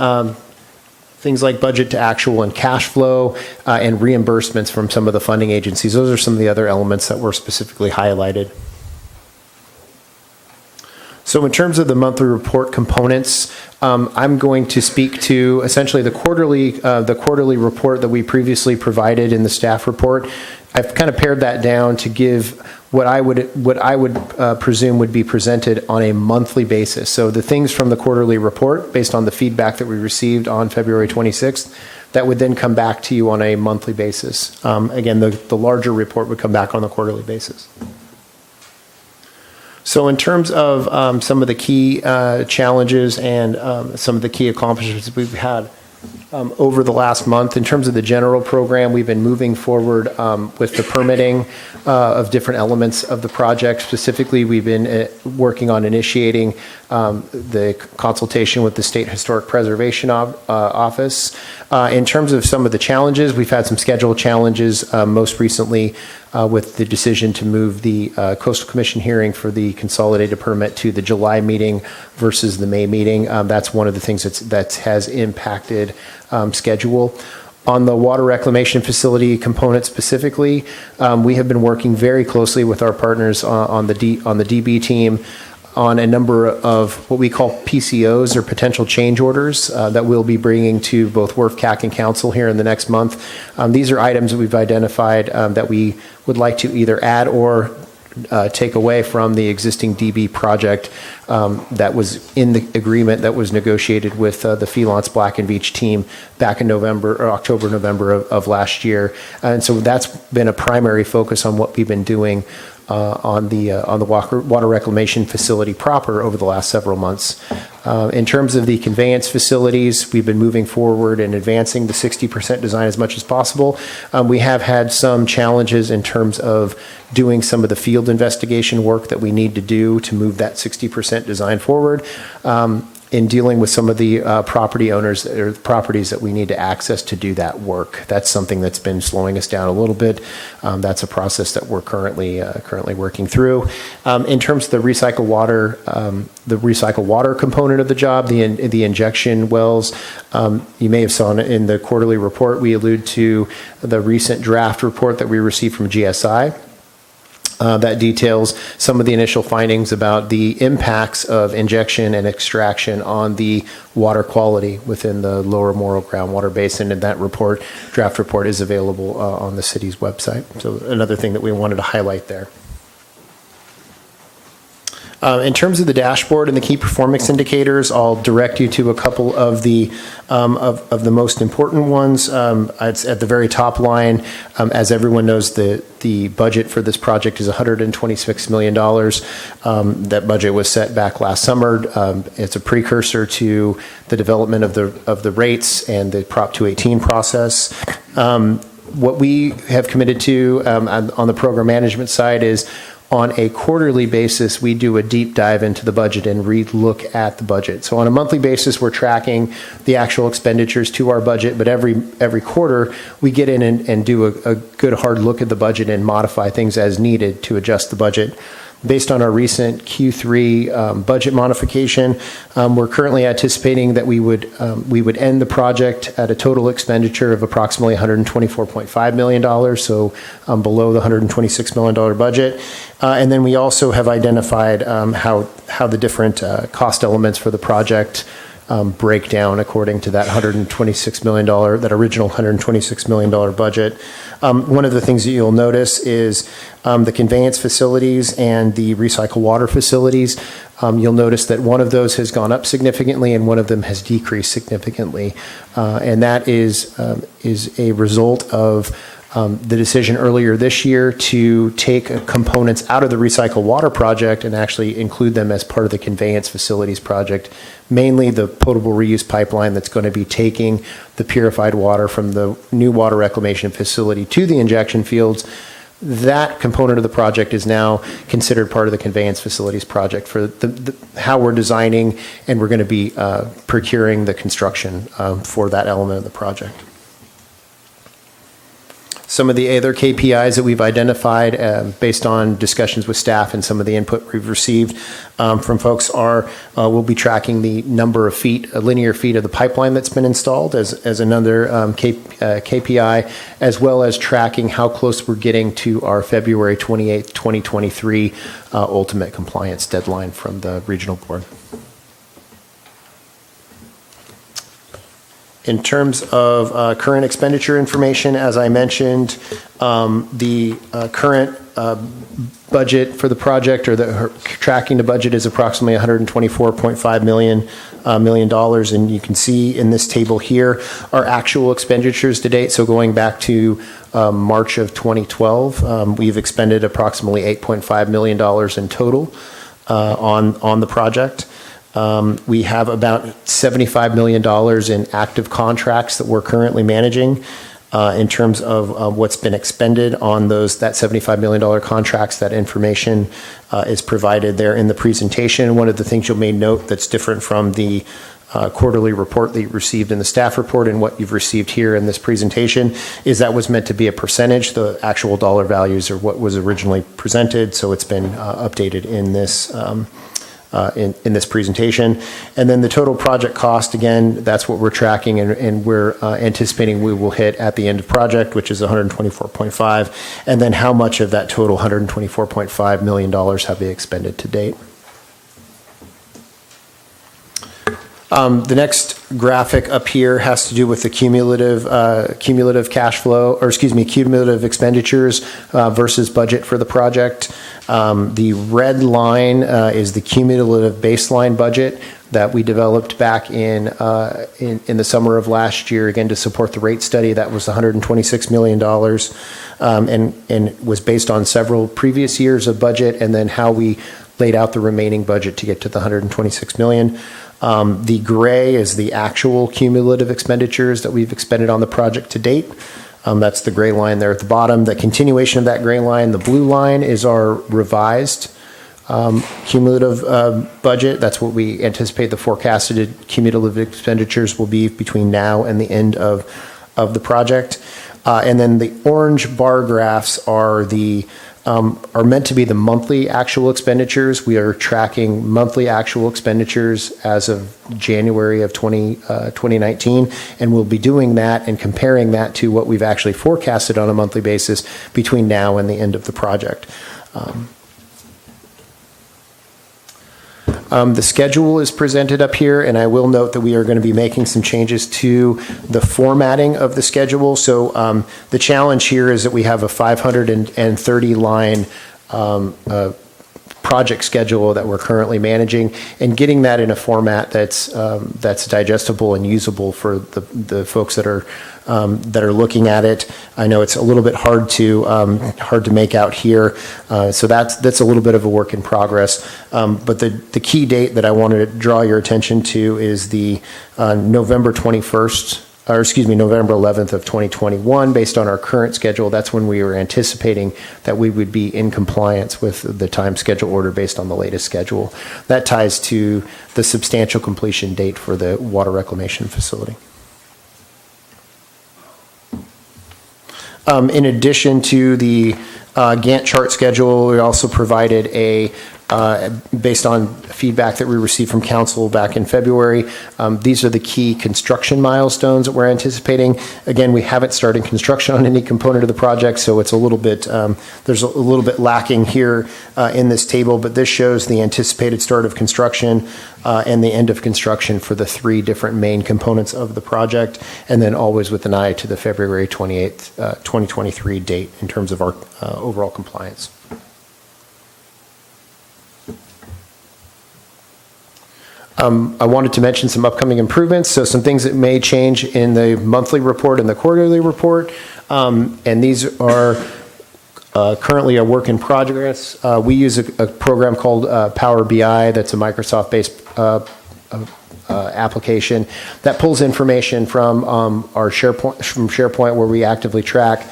things like budget to actual and cash flow, and reimbursements from some of the funding agencies. Those are some of the other elements that were specifically highlighted. So in terms of the monthly report components, I'm going to speak to essentially the quarterly report that we previously provided in the staff report. I've kind of pared that down to give what I would presume would be presented on a monthly basis. So the things from the quarterly report, based on the feedback that we received on February 26th, that would then come back to you on a monthly basis. Again, the larger report would come back on a quarterly basis. So in terms of some of the key challenges and some of the key accomplishments we've had over the last month, in terms of the general program, we've been moving forward with the permitting of different elements of the project. Specifically, we've been working on initiating the consultation with the State Historic Preservation Office. In terms of some of the challenges, we've had some schedule challenges, most recently with the decision to move the Coastal Commission hearing for the consolidated permit to the July meeting versus the May meeting. That's one of the things that has impacted schedule. On the water reclamation facility component specifically, we have been working very closely with our partners on the DB team on a number of what we call PCOs, or potential change orders, that we'll be bringing to both WRF-CAC and Council here in the next month. These are items that we've identified that we would like to either add or take away from the existing DB project that was in the agreement that was negotiated with the Felance Black and Veatch team back in October, November of last year. And so that's been a primary focus on what we've been doing on the water reclamation facility proper over the last several months. In terms of the conveyance facilities, we've been moving forward and advancing the 60% design as much as possible. We have had some challenges in terms of doing some of the field investigation work that we need to do to move that 60% design forward. In dealing with some of the property owners or properties that we need to access to do that work. That's something that's been slowing us down a little bit. That's a process that we're currently working through. In terms of the recycled water component of the job, the injection wells, you may have saw in the quarterly report, we allude to the recent draft report that we received from GSI. That details some of the initial findings about the impacts of injection and extraction on the water quality within the lower Morrow groundwater basin, and that draft report is available on the city's website. So another thing that we wanted to highlight there. In terms of the dashboard and the key performance indicators, I'll direct you to a couple of the most important ones. It's at the very top line. As everyone knows, the budget for this project is $126 million. That budget was set back last summer. It's a precursor to the development of the rates and the Prop 218 process. What we have committed to on the program management side is, on a quarterly basis, we do a deep dive into the budget and re-look at the budget. So on a monthly basis, we're tracking the actual expenditures to our budget, but every quarter, we get in and do a good hard look at the budget and modify things as needed to adjust the budget. Based on our recent Q3 budget modification, we're currently anticipating that we would end the project at a total expenditure of approximately $124.5 million, so below the $126 million budget. And then we also have identified how the different cost elements for the project break down according to that $126 million, that original $126 million budget. One of the things that you'll notice is the conveyance facilities and the recycle water facilities. You'll notice that one of those has gone up significantly and one of them has decreased significantly. And that is a result of the decision earlier this year to take components out of the recycle water project and actually include them as part of the conveyance facilities project, mainly the potable reuse pipeline that's going to be taking the purified water from the new water reclamation facility to the injection fields. That component of the project is now considered part of the conveyance facilities project for how we're designing, and we're going to be procuring the construction for that element of the project. Some of the other KPIs that we've identified based on discussions with staff and some of the input we've received from folks are we'll be tracking the number of linear feet of the pipeline that's been installed as another KPI, as well as tracking how close we're getting to our February 28th, 2023 ultimate compliance deadline from the regional board. In terms of current expenditure information, as I mentioned, the current budget for the project, or tracking the budget, is approximately $124.5 million, and you can see in this table here our actual expenditures to date. So going back to March of 2012, we've expended approximately $8.5 million in total on the project. We have about $75 million in active contracts that we're currently managing. In terms of what's been expended on that $75 million contracts, that information is provided there in the presentation. One of the things you may note that's different from the quarterly report that you received in the staff report and what you've received here in this presentation is that was meant to be a percentage. The actual dollar values are what was originally presented, so it's been updated in this in this presentation. And then the total project cost, again, that's what we're tracking, and we're anticipating we will hit at the end of project, which is 124.5. And then how much of that total $124.5 million have we expended to date? The next graphic up here has to do with the cumulative cash flow, or excuse me, cumulative expenditures versus budget for the project. The red line is the cumulative baseline budget that we developed back in the summer of last year, again, to support the rate study. That was $126 million, and was based on several previous years of budget, and then how we laid out the remaining budget to get to the $126 million. The gray is the actual cumulative expenditures that we've expended on the project to date. That's the gray line there at the bottom. The continuation of that gray line, the blue line, is our revised cumulative budget. That's what we anticipate the forecasted cumulative expenditures will be between now and the end of the project. And then the orange bar graphs are meant to be the monthly actual expenditures. We are tracking monthly actual expenditures as of January of 2019, and we'll be doing that and comparing that to what we've actually forecasted on a monthly basis between now and the end of the project. The schedule is presented up here, and I will note that we are going to be making some changes to the formatting of the schedule. So the challenge here is that we have a 530-line project schedule that we're currently managing, and getting that in a format that's digestible and usable for the folks that are looking at it. I know it's a little bit hard to make out here, so that's a little bit of a work in progress. But the key date that I wanted to draw your attention to is the November 11th of 2021. Based on our current schedule, that's when we were anticipating that we would be in compliance with the time schedule order based on the latest schedule. That ties to the substantial completion date for the water reclamation facility. In addition to the Gantt chart schedule, we also provided based on feedback that we received from council back in February, these are the key construction milestones that we're anticipating. Again, we haven't started construction on any component of the project, so it's a little bit, there's a little bit lacking here in this table, but this shows the anticipated start of construction and the end of construction for the three different main components of the project, and then always with an eye to the February 28th, 2023 date in terms of our overall compliance. I wanted to mention some upcoming improvements, so some things that may change in the monthly report and the quarterly report, and these are currently a work in progress. We use a program called Power BI that's a Microsoft-based application that pulls information from our SharePoint, where we actively track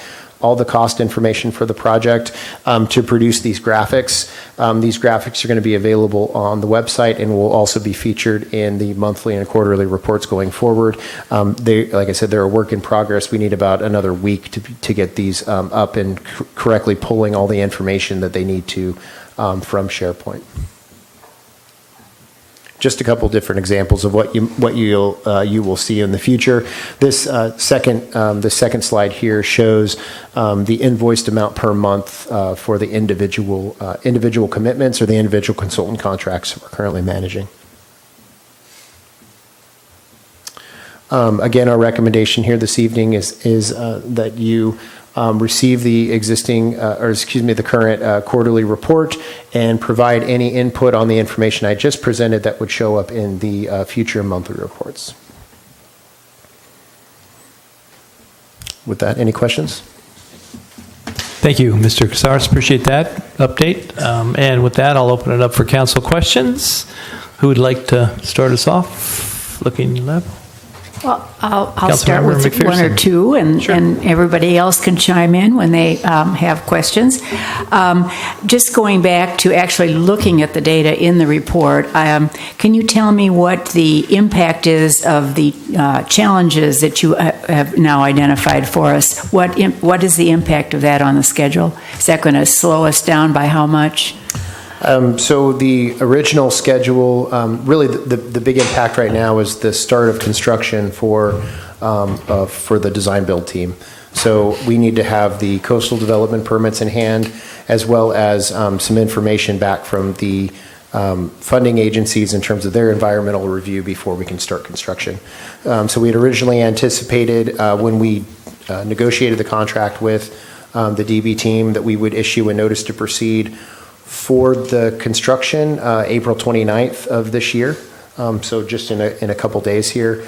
all the cost information for the project to produce these graphics. These graphics are going to be available on the website and will also be featured in the monthly and quarterly reports going forward. Like I said, they're a work in progress. We need about another week to get these up and correctly pulling all the information that they need to from SharePoint. Just a couple different examples of what you will see in the future. This second slide here shows the invoiced amount per month for the individual commitments or the individual consultant contracts we're currently managing. Again, our recommendation here this evening is that you receive the the current quarterly report and provide any input on the information I just presented that would show up in the future monthly reports. With that, any questions? Thank you, Mr. Casares. Appreciate that update. And with that, I'll open it up for council questions. Who would like to start us off? Looking left. Well, I'll start Councilmember with one or McPherson. two, and everybody else can chime in when they have questions. Just going back to actually looking at the data in the report, can you tell me what the impact is of the challenges that you have now identified for us? What is the impact of that on the schedule? Is that going to slow us down by how much? So the original schedule, really the big impact right now is the start of construction for the design build team. So we need to have the coastal development permits in hand, as well as some information back from the funding agencies in terms of their environmental review before we can start construction. So we had originally anticipated when we negotiated the contract with the DB team that we would issue a notice to proceed for the construction April 29th of this year. So just in a couple days here.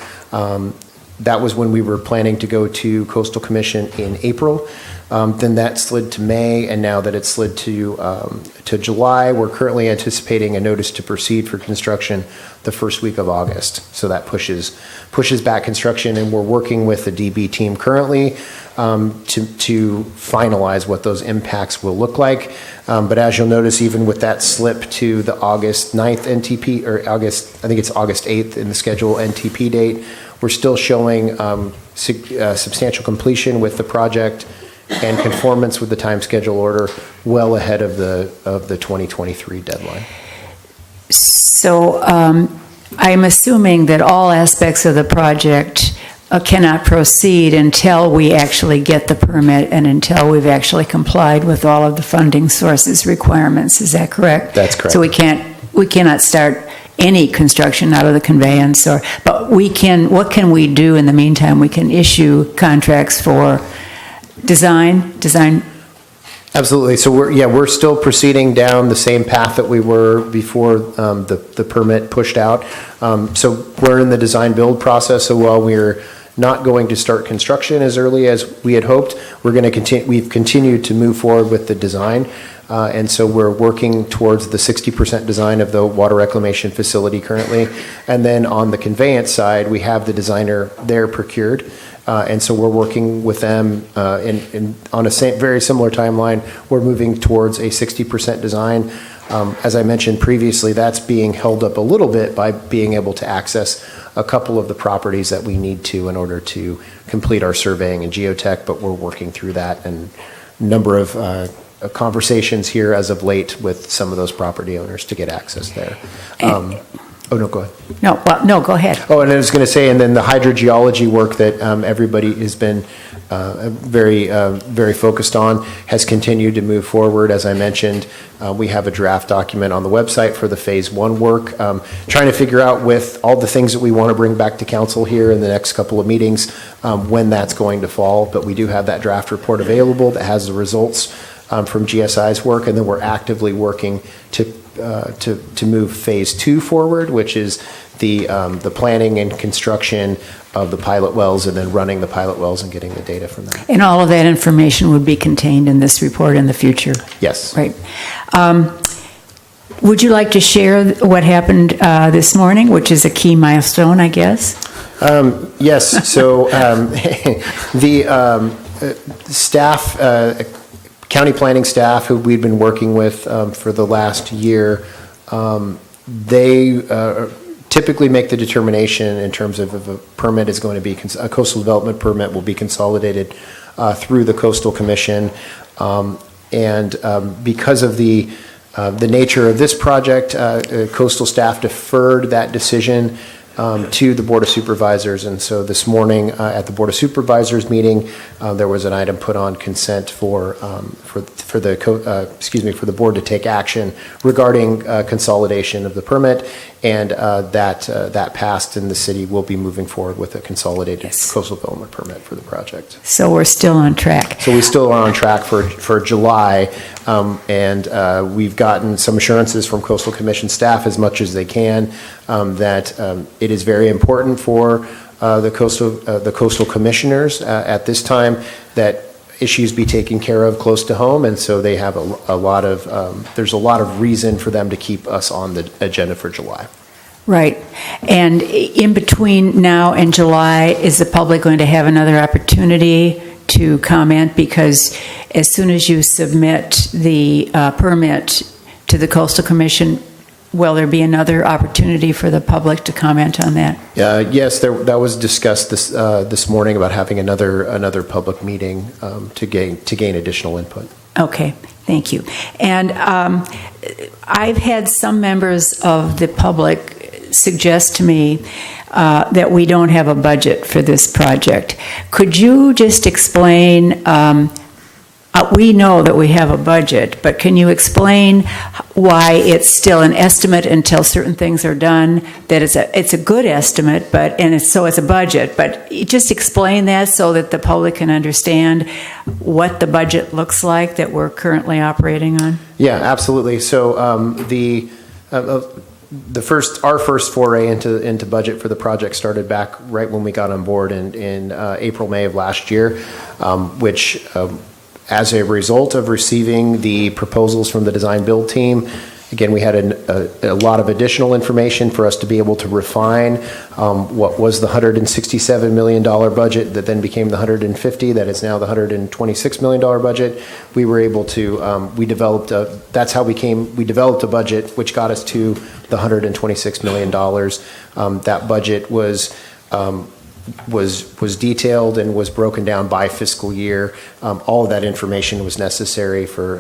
That was when we were planning to go to Coastal Commission in April. Then that slid to May, and now that it's slid to July, we're currently anticipating a notice to proceed for construction the first week of August. So that pushes back construction, and we're working with the DB team currently to finalize what those impacts will look like. But as you'll notice, even with that slip to the August 9th NTP, or I think it's August 8th in the schedule NTP date, we're still showing substantial completion with the project and conformance with the time schedule order well ahead of the 2023 deadline. So I'm assuming that all aspects of the project cannot proceed until we actually get the permit and until we've actually complied with all of the funding sources requirements. Is that correct? That's correct. So we cannot start any construction out of the conveyance, but we can. What can we do in the meantime? We can issue contracts for design. Absolutely. So we're still proceeding down the same path that we were before the permit pushed out. So we're in the design build process. So while we're not going to start construction as early as we had hoped, we're going to continue. We've continued to move forward with the design, and so we're working towards the 60% design of the water reclamation facility currently. And then on the conveyance side, we have the designer there procured. And so we're working with them on a very similar timeline. We're moving towards a 60% design. As I mentioned previously, that's being held up a little bit by being able to access a couple of the properties that we need to in order to complete our surveying and geotech, but we're working through that, and a number of conversations here as of late with some of those property owners to get access there. Oh, no, go ahead. No, go ahead. Oh, and I was going to say, and then the hydrogeology work that everybody has been very focused on has continued to move forward. As I mentioned, we have a draft document on the website for the phase 1 work, trying to figure out with all the things that we want to bring back to council here in the next couple of meetings, when that's going to fall. But we do have that draft report available that has the results from GSI's work, and then we're actively working to move phase 2 forward, which is the planning and construction of the pilot wells, and then running the pilot wells and getting the data from that. And all of that information would be contained in this report in the future? Yes. Right. Would you like to share what happened this morning, which is a key milestone, I guess? Yes. So the staff, county planning staff who we've been working with for the last year, they typically make the determination in terms of if a permit is going to be, a coastal development permit will be consolidated through the Coastal Commission. And because of the nature of this project, coastal staff deferred that decision to the Board of Supervisors. And so this morning at the Board of Supervisors meeting, there was an item put on consent for the board to take action regarding consolidation of the permit, and that passed, and the city will be moving forward with a consolidated coastal development permit for the project. So we're still on track. So we still are on track for July, and we've gotten some assurances from Coastal Commission staff as much as they can that it is very important for the coastal commissioners at this time that issues be taken care of close to home, and so they have a lot of there's a lot of reason for them to keep us on the agenda for July. Right. And in between now and July, is the public going to have another opportunity to comment? Because as soon as you submit the permit to the Coastal Commission, will there be another opportunity for the public to comment on that? Yes, that was discussed this morning about having another public meeting to gain additional input. Okay, thank you. And I've had some members of the public suggest to me that we don't have a budget for this project. Could you just explain? We know that we have a budget, but can you explain why it's still an estimate until certain things are done? That it's a good estimate, so it's a budget. But just explain that so that the public can understand what the budget looks like that we're currently operating on. Yeah, absolutely. So our first foray into budget for the project started back right when we got on board in April, May of last year, which. As a result of receiving the proposals from the design build team, again, we had a lot of additional information for us to be able to refine what was the $167 million budget that then became the $150, that is now the $126 million budget. We were able to, we developed a budget which got us to the $126 million. That budget was detailed and was broken down by fiscal year. All of that information was necessary for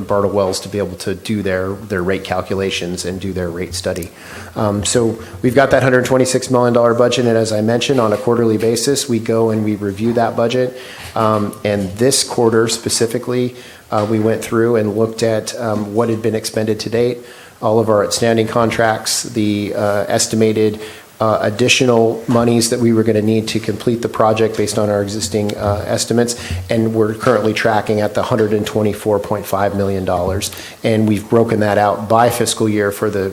Bartle Wells to be able to do their rate calculations and do their rate study. So we've got that $126 million budget, and as I mentioned, on a quarterly basis, we go and we review that budget. And this quarter specifically, we went through and looked at what had been expended to date, all of our outstanding contracts, the estimated additional monies that we were going to need to complete the project based on our existing estimates, and we're currently tracking at the $124.5 million. And we've broken that out by fiscal year for the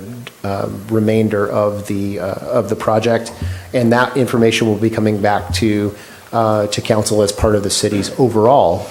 remainder of the project, and that information will be coming back to council as part of the city's overall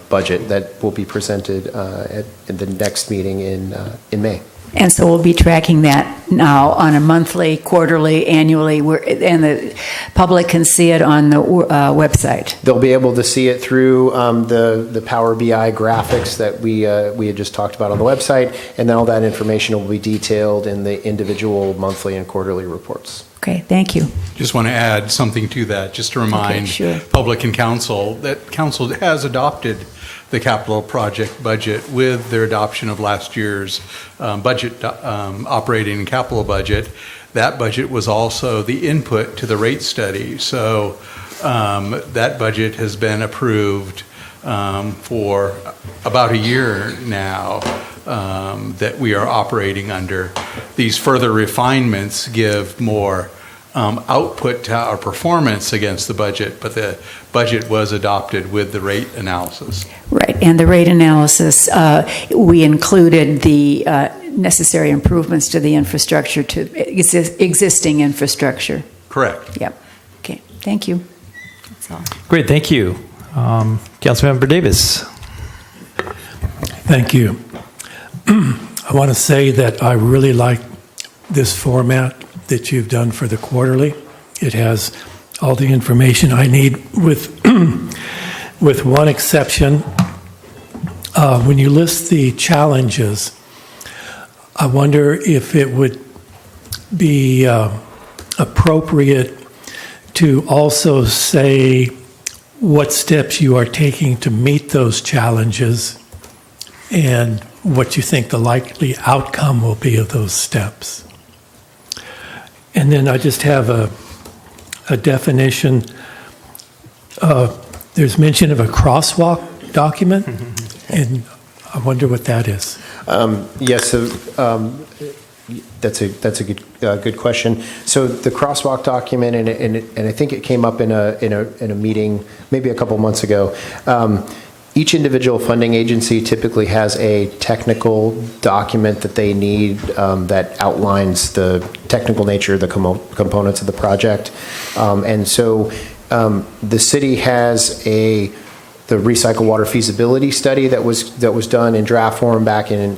budget that will be presented in the next meeting in May. And so we'll be tracking that now on a monthly, quarterly, annually, and the public can see it on the website. They'll be able to see it through the Power BI graphics that we had just talked about on the website, and then all that information will be detailed in the individual monthly and quarterly reports. Okay, thank you. Just want to add something to that, just to remind public and council that council has adopted the capital project budget with their adoption of last year's operating and capital budget. That budget was also the input to the rate study. So that budget has been approved for about a year now that we are operating under. These further refinements give more output to our performance against the budget, but the budget was adopted with the rate analysis. Right, and the rate analysis, we included the necessary improvements to the infrastructure, to existing infrastructure. Correct. Yep. Okay, thank you. That's all. Great, thank you. Councilmember Davis. Thank you. I want to say that I really like this format that you've done for the quarterly. It has all the information I need with one exception. When you list the challenges, I wonder if it would be appropriate to also say what steps you are taking to meet those challenges and what you think the likely outcome will be of those steps. And then I just have a definition. There's mention of a crosswalk document, and I wonder what that is. Yes, so that's a good question. So the crosswalk document, and I think it came up in a meeting maybe a couple months ago. Each individual funding agency typically has a technical document that they need that outlines the technical nature of the components of the project, and so the city has the recycle water feasibility study that was done in draft form back in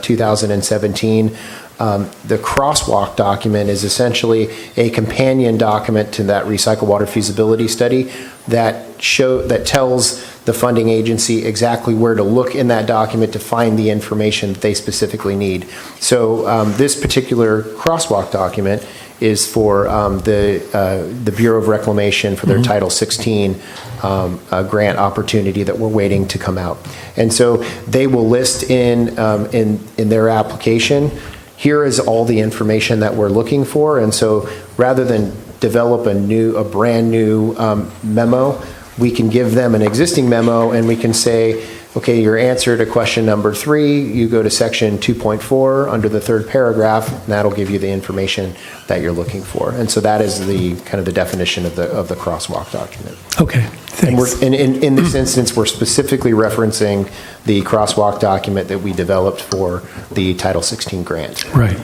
2017. The crosswalk document is essentially a companion document to that recycle water feasibility study that tells the funding agency exactly where to look in that document to find the information that they specifically need. So this particular crosswalk document is for the Bureau of Reclamation for their Title 16 grant opportunity that we're waiting to come out. And so they will list in their application, here is all the information that we're looking for. And so rather than develop a brand new memo, we can give them an existing memo and we can say, okay, your answer to question number 3, you go to section 2.4 under the 3rd paragraph, and that'll give you the information that you're looking for. And so that is the kind of the definition of the crosswalk document. Okay, thanks. And in this instance, we're specifically referencing the crosswalk document that we developed for the Title 16 grant. Right.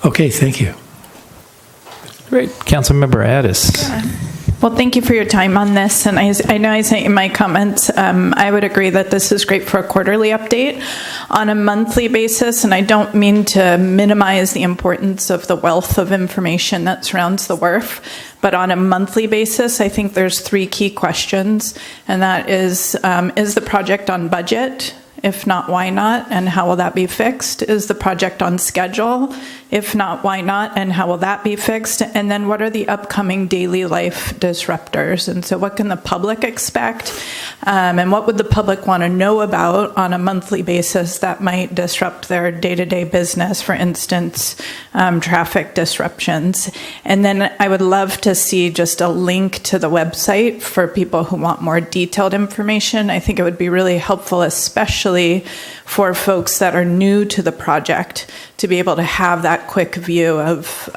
Okay, thank you. Great. Councilmember Addis. Well, thank you for your time on this. And I know I said in my comments, I would agree that this is great for a quarterly update on a monthly basis. And I don't mean to minimize the importance of the wealth of information that surrounds the WRF. But on a monthly basis, I think there's 3 key questions. And that is the project on budget? If not, why not? And how will that be fixed? Is the project on schedule? If not, why not? And how will that be fixed? And then what are the upcoming daily life disruptors? And so what can the public expect? And what would the public want to know about on a monthly basis that might disrupt their day-to-day business, for instance, traffic disruptions? And then I would love to see just a link to the website for people who want more detailed information. I think it would be really helpful, especially for folks that are new to the project, to be able to have that quick view of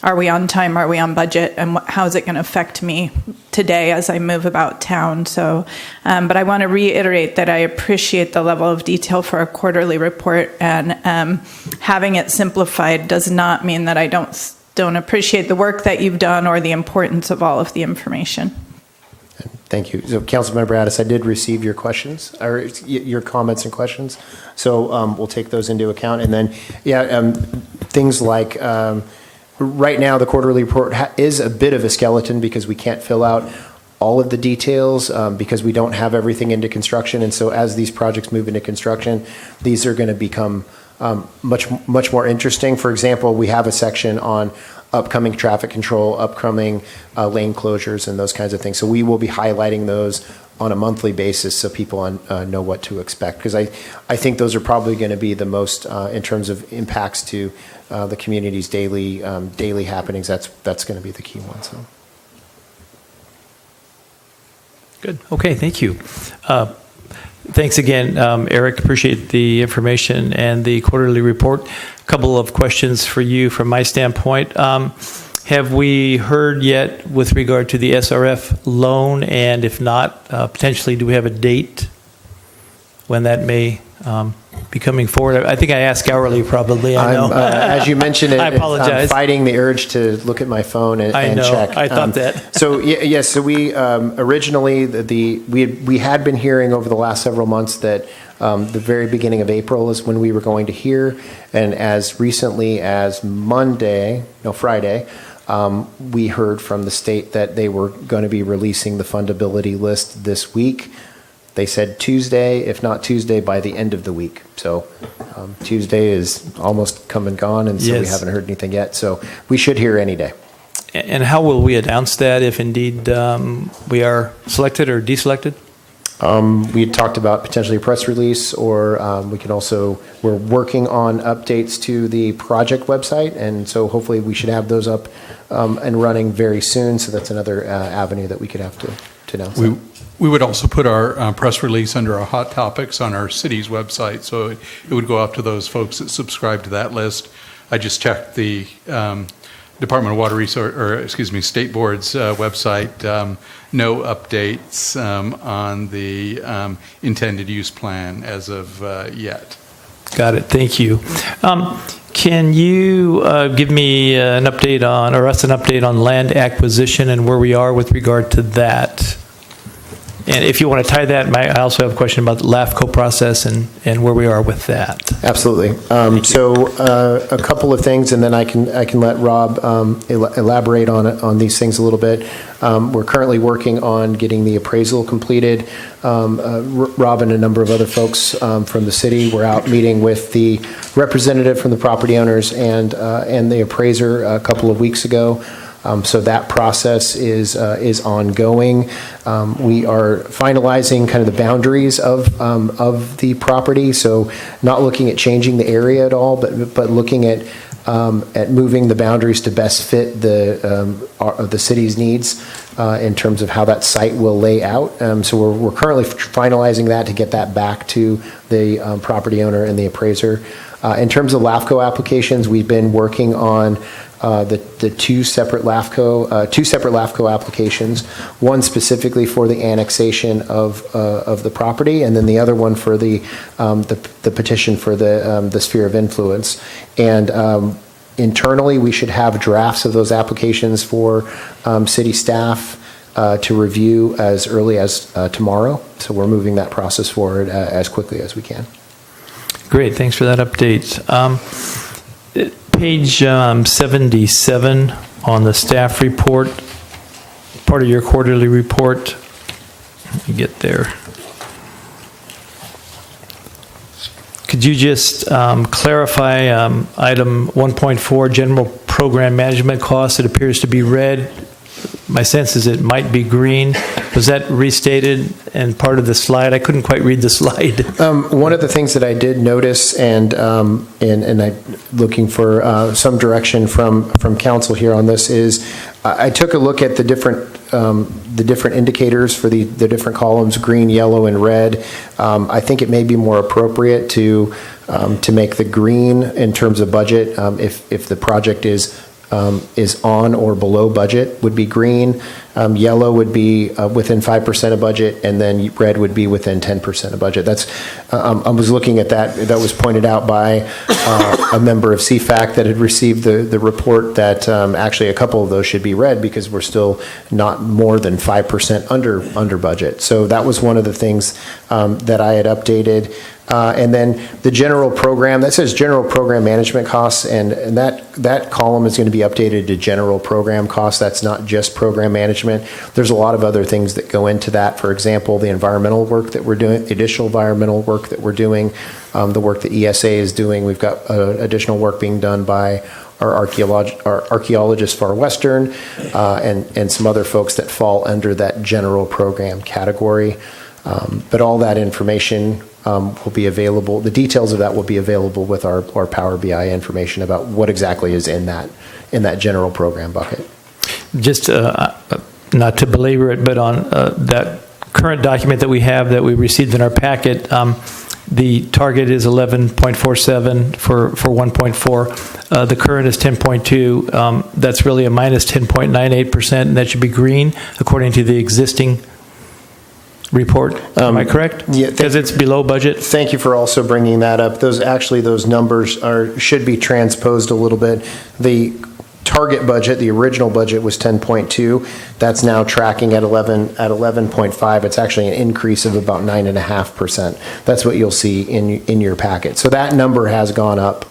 are we on time, are we on budget, and how is it going to affect me today as I move about town. So, but I want to reiterate that I appreciate the level of detail for a quarterly report, and having it simplified does not mean that I don't appreciate the work that you've done or the importance of all of the information. Thank you. So, Councilmember Addis, I did receive your questions, or your comments and questions. So we'll take those into account. And then, things like right now the quarterly report is a bit of a skeleton because we can't fill out all of the details because we don't have everything into construction. And so as these projects move into construction, these are going to become much more interesting. For example, we have a section on upcoming traffic control, upcoming lane closures, and those kinds of things. So we will be highlighting those on a monthly basis so people know what to expect. Because I think those are probably going to be the most, in terms of impacts to the community's daily happenings, that's going to be the key one. So. Good. Okay, thank you. Thanks again, Eric. Appreciate the information and the quarterly report. A couple of questions for you from my standpoint. Have we heard yet with regard to the SRF loan? And if not, potentially, do we have a date when that may be coming forward? I think I asked hourly, probably. I know. As you mentioned, I apologize. I'm fighting the urge to look at my phone and check. I thought that. So yes, so we originally we had been hearing over the last several months that the very beginning of April is when we were going to hear, and as recently as Friday, we heard from the state that they were going to be releasing the fundability list this week. They said Tuesday, if not Tuesday, by the end of the week. So Tuesday is almost come and gone, and so we haven't heard anything yet. So we should hear any day. And how will we announce that if indeed we are selected or deselected? We had talked about potentially a press release, or we can also, we're working on updates to the project website, and so hopefully we should have those up and running very soon, so that's another avenue that we could have to announce. We would also put our press release under our hot topics on our city's website, so it would go out to those folks that subscribe to that list. I just checked the Department of Water State Board's website. No updates on the intended use plan as of yet. Got it. Thank you. Can you give me an update on, or us an update on land acquisition and where we are with regard to that? And if you want to tie that, I also have a question about the LAFCO process and where we are with that. Absolutely. So a couple of things, and then I can let Rob elaborate on these things a little bit. We're currently working on getting the appraisal completed. Rob and a number of other folks from the city were out meeting with the representative from the property owners and the appraiser a couple of weeks ago. So that process is ongoing. We are finalizing kind of the boundaries of the property. So not looking at changing the area at all, but looking at moving the boundaries to best fit the city's needs in terms of how that site will lay out. So we're currently finalizing that to get that back to the property owner and the appraiser. In terms of LAFCO applications, we've been working on the two separate LAFCO applications, one specifically for the annexation of the property, and then the other one for the petition for the sphere of influence. And internally, we should have drafts of those applications for city staff to review as early as tomorrow. So we're moving that process forward as quickly as we can. Great, thanks for that update. Page 77 on the staff report, part of your quarterly report. Let me get there. Could you just clarify item 1.4, general program management costs? It appears to be red. My sense is it might be green. Was that restated and part of the slide? I couldn't quite read the slide. One of the things that I did notice, and I'm looking for some direction from council here on this, is I took a look at the different indicators for the different columns, green, yellow, and red. I think it may be more appropriate to make the green in terms of budget if the project is on or below budget would be green. Yellow would be within 5% of budget, and then red would be within 10% of budget. That's I was looking at that. That was pointed out by a member of CFAC that had received the report that actually a couple of those should be red because we're still not more than 5% under budget. So that was one of the things that I had updated. And then the general program, that says general program management costs, and that column is going to be updated to general program costs. That's not just program management. There's a lot of other things that go into that. For example, the environmental work that we're doing, the additional environmental work that we're doing, the work that ESA is doing. We've got additional work being done by our archaeologists Far Western and some other folks that fall under that general program category. But all that information will be available. The details of that will be available with our Power BI information about what exactly is in that general program bucket. Just not to belabor it, but on that current document that we have that we received in our packet, the target is 11.47 for 1.4. The current is 10.2. That's really a minus 10.98%, and that should be green according to the existing report. Am I correct? Yeah, because it's below budget. Thank you for also bringing that up. Those numbers should be transposed a little bit. The target budget, the original budget was 10.2. That's now tracking at 11.5. It's actually an increase of about 9.5%. That's what you'll see in your packet. So that number has gone up,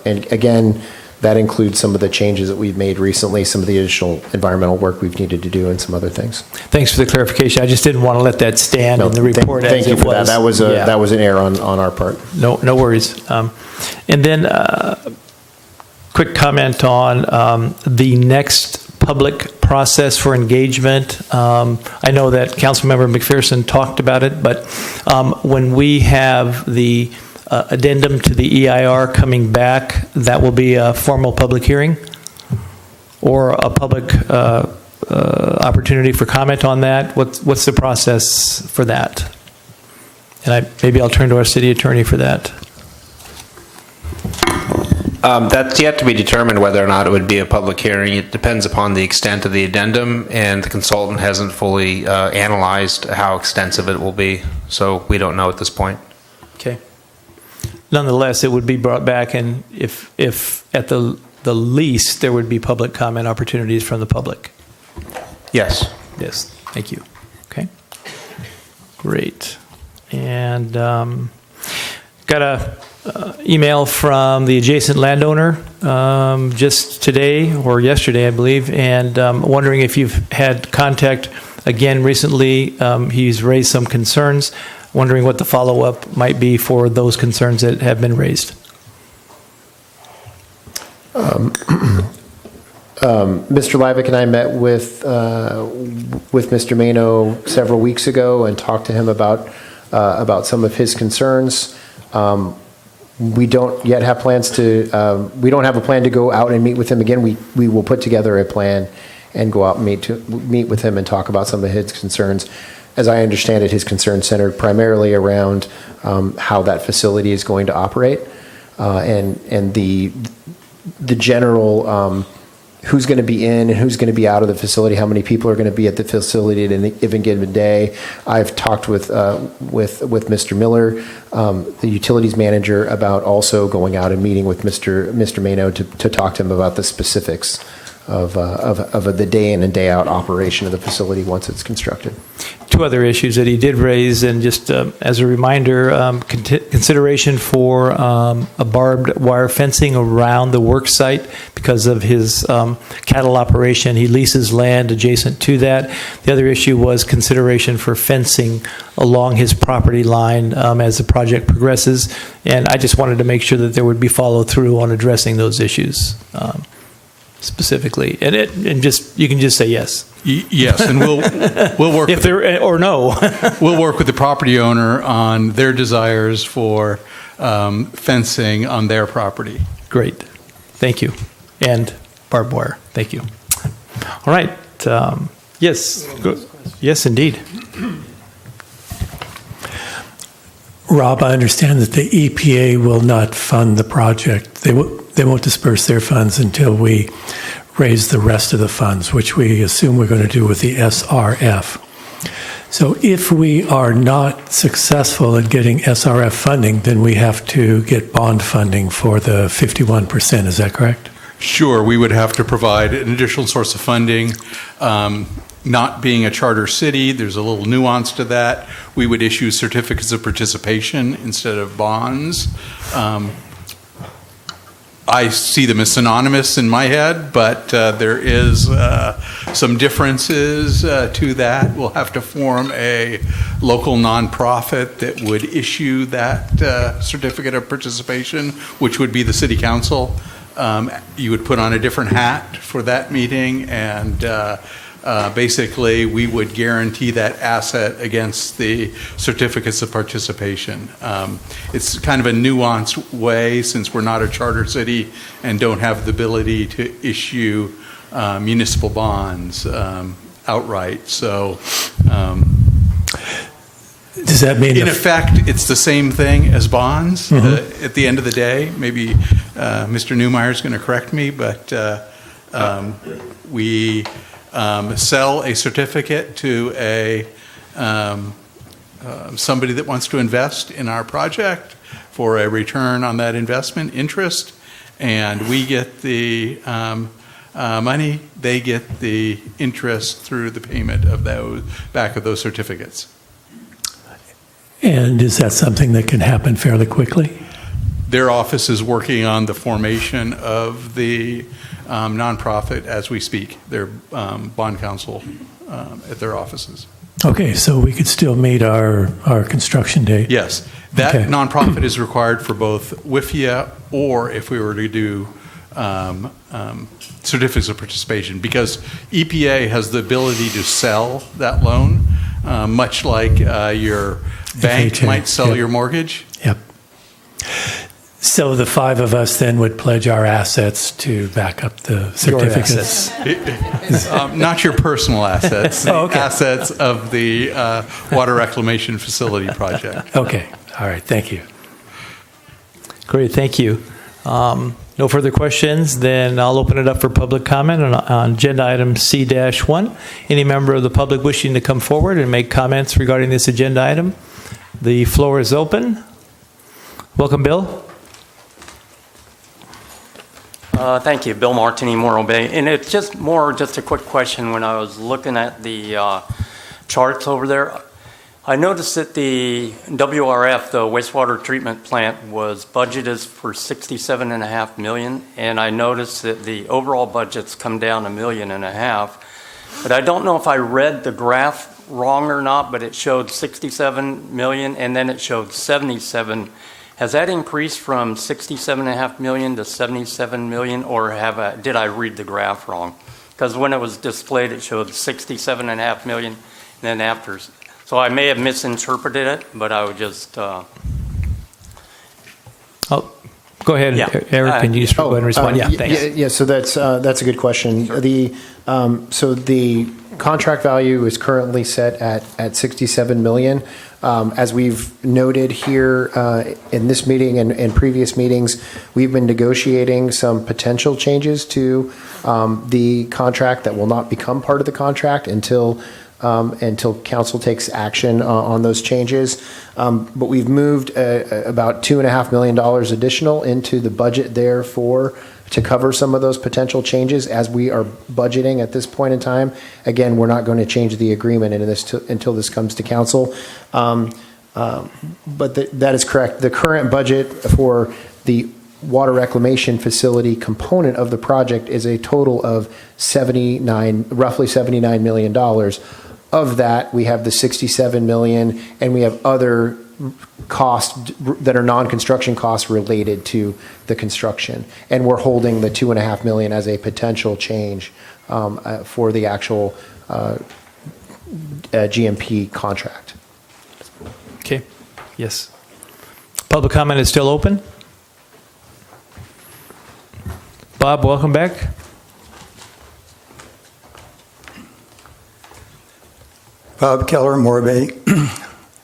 and again, that includes some of the changes that we've made recently, some of the additional environmental work we've needed to do, and some other things. Thanks for the clarification. I just didn't want to let that stand in the report. Thank you for that. That was an error on our part. No worries. And then quick comment on the next public process for engagement? I know that Councilmember McPherson talked about it, but when we have the addendum to the EIR coming back, that will be a formal public hearing or a public opportunity for comment on that? What's the process for that? And maybe I'll turn to our city attorney for that. That's yet to be determined whether or not it would be a public hearing. It depends upon the extent of the addendum, and the consultant hasn't fully analyzed how extensive it will be, so we don't know at this point. Okay. Nonetheless, it would be brought back, and if at the least, there would be public comment opportunities from the public. Yes. Yes, thank you. Okay. Great. And got a email from the adjacent landowner just today or yesterday, I believe, and wondering if you've had contact again recently. He's raised some concerns, wondering what the follow-up might be for those concerns that have been raised. Mr. Livick and I met with Mr. Mano several weeks ago and talked to him about some of his concerns. We don't yet have plans to. We don't have a plan to go out and meet with him again. We will put together a plan and go out and meet with him and talk about some of his concerns. As I understand it, his concerns centered primarily around how that facility is going to operate and the general. Who's going to be in and who's going to be out of the facility, how many people are going to be at the facility at any given day. I've talked with Mr. Miller, the utilities manager, about also going out and meeting with Mr. Mano to talk to him about the specifics of the day in and day out operation of the facility once it's constructed. Two other issues that he did raise, and just as a reminder, consideration for a barbed wire fencing around the work site because of his cattle operation. He leases land adjacent to that. The other issue was consideration for fencing along his property line as the project progresses, and I just wanted to make sure that there would be follow through on addressing those issues. Specifically, and you can just say yes. Yes, and we'll work if there or no. We'll work with the property owner on their desires for fencing on their property. Great, thank you, and barbed wire. Thank you. All right. Yes. Yes, indeed. Rob, I understand that the EPA will not fund the project. They won't disperse their funds until we raise the rest of the funds, which we assume we're going to do with the SRF. So if we are not successful in getting SRF funding, then we have to get bond funding for the 51%. Is that correct? Sure, we would have to provide an additional source of funding. Not being a charter city, there's a little nuance to that. We would issue certificates of participation instead of bonds. I see them as synonymous in my head, but there is some differences to that. We'll have to form a local nonprofit that would issue that certificate of participation, which would be the city council. You would put on a different hat for that meeting, and basically we would guarantee that asset against the certificates of participation. It's kind of a nuanced way, since we're not a charter city and don't have the ability to issue municipal bonds outright. So does that mean, in effect, it's the same thing as bonds? At the end of the day? Maybe Mr. Newmeyer is going to correct me, but we sell a certificate to somebody that wants to invest in our project for a return on that investment interest, and we get the money, they get the interest through the payment of those back of those certificates. And is that something that can happen fairly quickly? Their office is working on the formation of the nonprofit as we speak. Their bond counsel at their offices. Okay, so we could still meet our construction date? Yes. That nonprofit is required for both WIFIA, or if we were to do certificates of participation, because EPA has the ability to sell that loan, much like your bank FHA, might sell yep. your mortgage. Yep. So the five of us then would pledge our assets to back up the certificates. Not your personal assets, the Oh, okay. assets of the water reclamation facility project. Okay. All right. Thank you. Great, thank you. No further questions, then I'll open it up for public comment on agenda item C-1. Any member of the public wishing to come forward and make comments regarding this agenda item? The floor is open. Welcome, Bill. Thank you, Bill Martini, Morro Bay. And it's just a quick question. When I was looking at the charts over there, I noticed that the WRF, the wastewater treatment plant, was budgeted for $67.5 million, and I noticed that the overall budget's come down $1.5 million. But I don't know if I read the graph wrong or not, but it showed 67 million and then it showed 77. Has that increased from 67.5 million to 77 million, or did I read the graph wrong? Because when it was displayed, it showed 67.5 million, and then after. So I may have misinterpreted it, but I would just. Oh, go ahead, Yeah. Eric. Can you just go ahead and respond? Yeah, thanks. Yeah, so that's a good question. So the contract value is currently set at 67 million. As we've noted here in this meeting and previous meetings, we've been negotiating some potential changes to the contract that will not become part of the contract until council takes action on those changes. But we've moved about $2.5 million additional into the budget there to cover some of those potential changes as we are budgeting at this point in time. Again, we're not going to change the agreement until this comes to council. But that is correct. The current budget for the water reclamation facility component of the project is a total of roughly $79 million. Of that, we have the 67 million, and we have other costs that are non-construction costs related to the construction. And we're holding the $2.5 million as a potential change for the actual GMP contract. Okay. Yes. Public comment is still open. Bob, welcome back. Bob Keller, Morro Bay,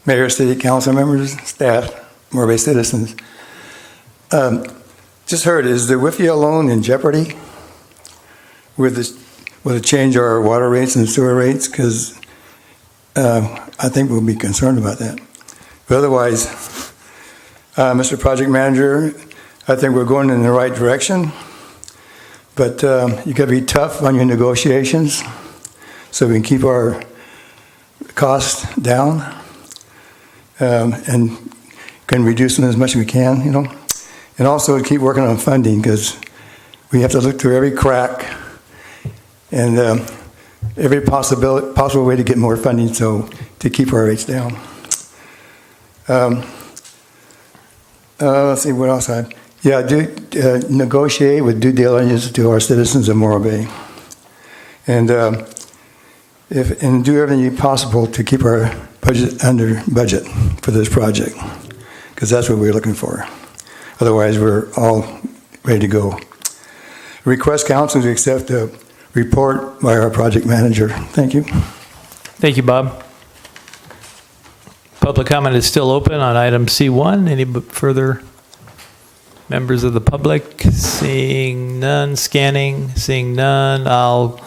Mayor, City Council members, staff, Morro Bay citizens. Just heard, is the WIFIA loan in jeopardy with the change our water rates and sewer rates? Because I think we'll be concerned about that. But otherwise, Mr. Project Manager, I think we're going in the right direction. But you got to be tough on your negotiations so we can keep our costs down and can reduce them as much as we can, and also keep working on funding, because we have to look through every crack and every possible way to get more funding to keep our rates down. Let's see what else negotiate with due diligence to our citizens of Morro Bay, and do everything possible to keep our budget under budget for this project, because that's what we're looking for. Otherwise, we're all ready to go. Request council to accept a report by our project manager. Thank you. Thank you, Bob. Public comment is still open on item C1. Any further members of the public? Seeing none. Scanning. Seeing none. I'll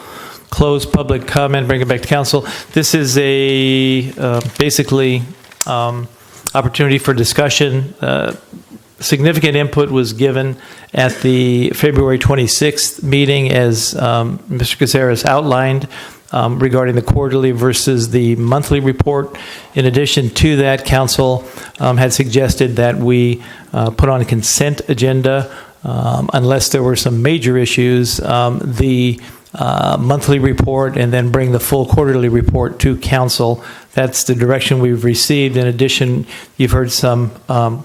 close public comment, bring it back to council. This is a basically opportunity for discussion. Significant input was given at the February 26th meeting, as Mr. Caceres outlined, regarding the quarterly versus the monthly report. In addition to that, council had suggested that we put on a consent agenda, unless there were some major issues, the monthly report, and then bring the full quarterly report to council. That's the direction we've received. In addition, you've heard some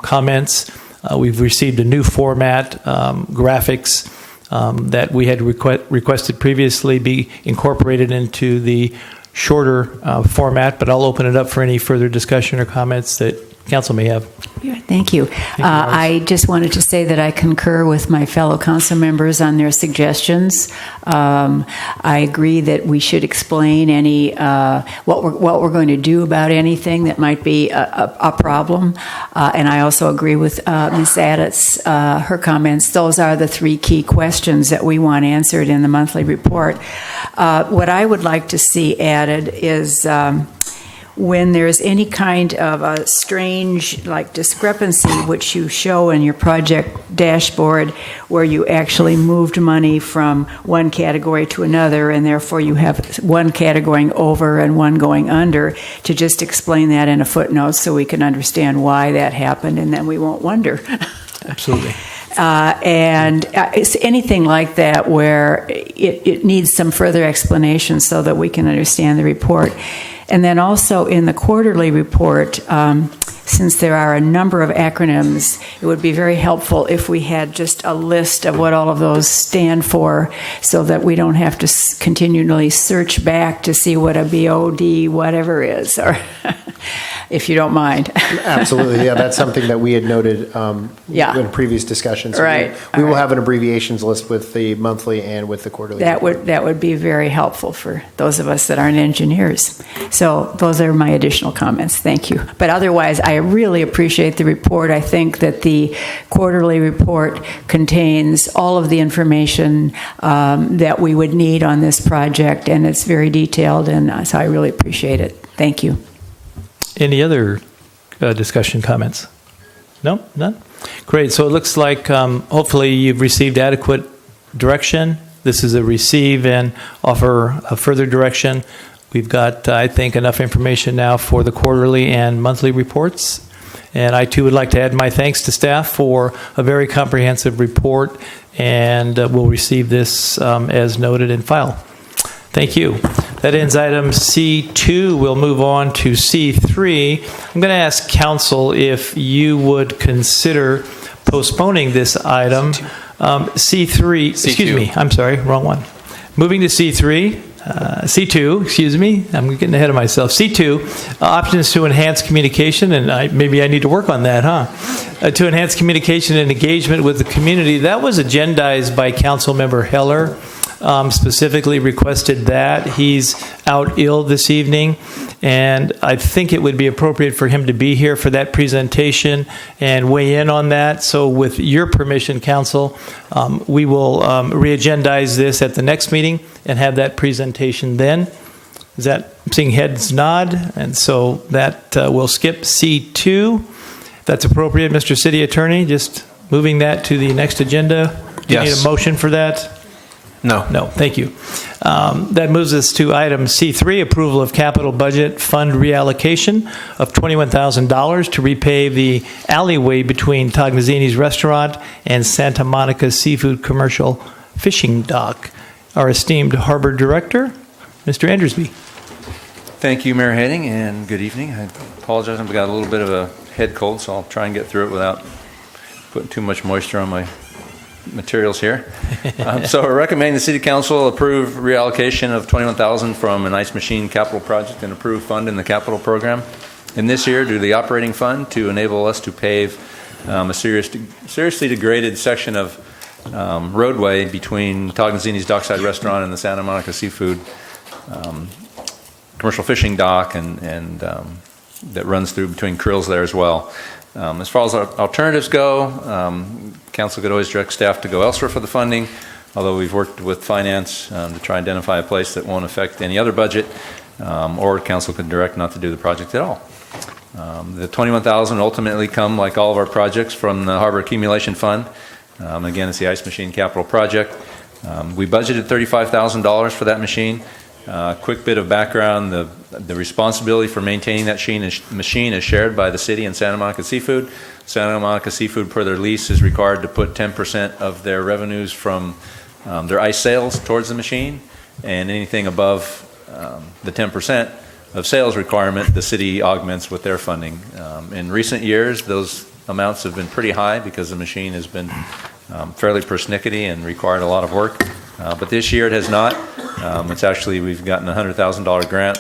comments. We've received a new format, graphics, that we had requested previously be incorporated into the shorter format, but I'll open it up for any further discussion or comments that council may have. Yeah, thank you. I just wanted to say that I concur with my fellow council members on their suggestions. I agree that we should explain any what we're going to do about anything that might be a problem. And I also agree with Ms. Addis, her comments. Those are the three key questions that we want answered in the monthly report. What I would like to see added is when there's any kind of a strange discrepancy, which you show in your project dashboard, where you actually moved money from one category to another, and therefore you have one category going over and one going under, to just explain that in a footnote so we can understand why that happened, and then we won't wonder. Absolutely. And it's anything like that where it needs some further explanation so that we can understand the report. And then also in the quarterly report, since there are a number of acronyms, it would be very helpful if we had just a list of what all of those stand for, so that we don't have to continually search back to see what a BOD whatever is, or if you don't mind. Absolutely, yeah, that's something that we had noted in previous discussions. Right. We will have an abbreviations list with the monthly and with the quarterly. That would be very helpful for those of us that aren't engineers. So those are my additional comments. Thank you. But otherwise, I really appreciate the report. I think that the quarterly report contains all of the information that we would need on this project, and it's very detailed, and so I really appreciate it. Thank you. Any other discussion comments? No? None? Great. So it looks like hopefully you've received adequate direction. This is a receive and offer a further direction. We've got, I think, enough information now for the quarterly and monthly reports. And I, too, would like to add my thanks to staff for a very comprehensive report, and we'll receive this as noted in file. Thank you. That ends item C2. We'll move on to C3. I'm going to ask council if you would consider postponing this item. C3, excuse me, I'm sorry, wrong one. Moving to C3. C2, excuse me, I'm getting ahead of myself. C2, options to enhance communication, and maybe I need to work on that, huh? To enhance communication and engagement with the community. That was agendized by Councilmember Heller. Specifically requested that. He's out ill this evening, and I think it would be appropriate for him to be here for that presentation and weigh in on that. So with your permission, Council, we will re-agendize this at the next meeting and have that presentation then. Is that, I'm seeing heads nod, and so that will skip C2. If that's appropriate, Mr. City Attorney, just moving that to the next agenda. Do you need a motion for that? No. No, thank you. That moves us to item C3, approval of capital budget fund reallocation of $21,000 to repave the alleyway between Tognazzini's Restaurant and Santa Monica Seafood Commercial Fishing Dock. Our esteemed Harbor Director, Mr. Andersby. Thank you, Mayor Heading, and good evening. I apologize, I've got a little bit of a head cold, so I'll try and get through it without putting too much moisture on my materials here. So I recommend the City Council approve reallocation of $21,000 from an ice machine capital project and approved fund in the capital program. And this year, to the operating fund to enable us to pave a seriously degraded section of roadway between Tognazzini's Dockside Restaurant and the Santa Monica Seafood Commercial Fishing Dock, and that runs through between Krills there as well. As far as our alternatives go, Council could always direct staff to go elsewhere for the funding, although we've worked with Finance to try and identify a place that won't affect any other budget, or Council could direct not to do the project at all. The $21,000 ultimately come, like all of our projects, from the Harbor Accumulation Fund. Again, it's the ice machine capital project. We budgeted $35,000 for that machine. Quick bit of background, the responsibility for maintaining that machine is shared by the city and Santa Monica Seafood. Santa Monica Seafood, per their lease, is required to put 10% of their revenues from their ice sales towards the machine, and anything above the 10% of sales requirement, the city augments with their funding. In recent years, those amounts have been pretty high because the machine has been fairly persnickety and required a lot of work. But this year it has not. It's actually, we've gotten a $100,000 grant,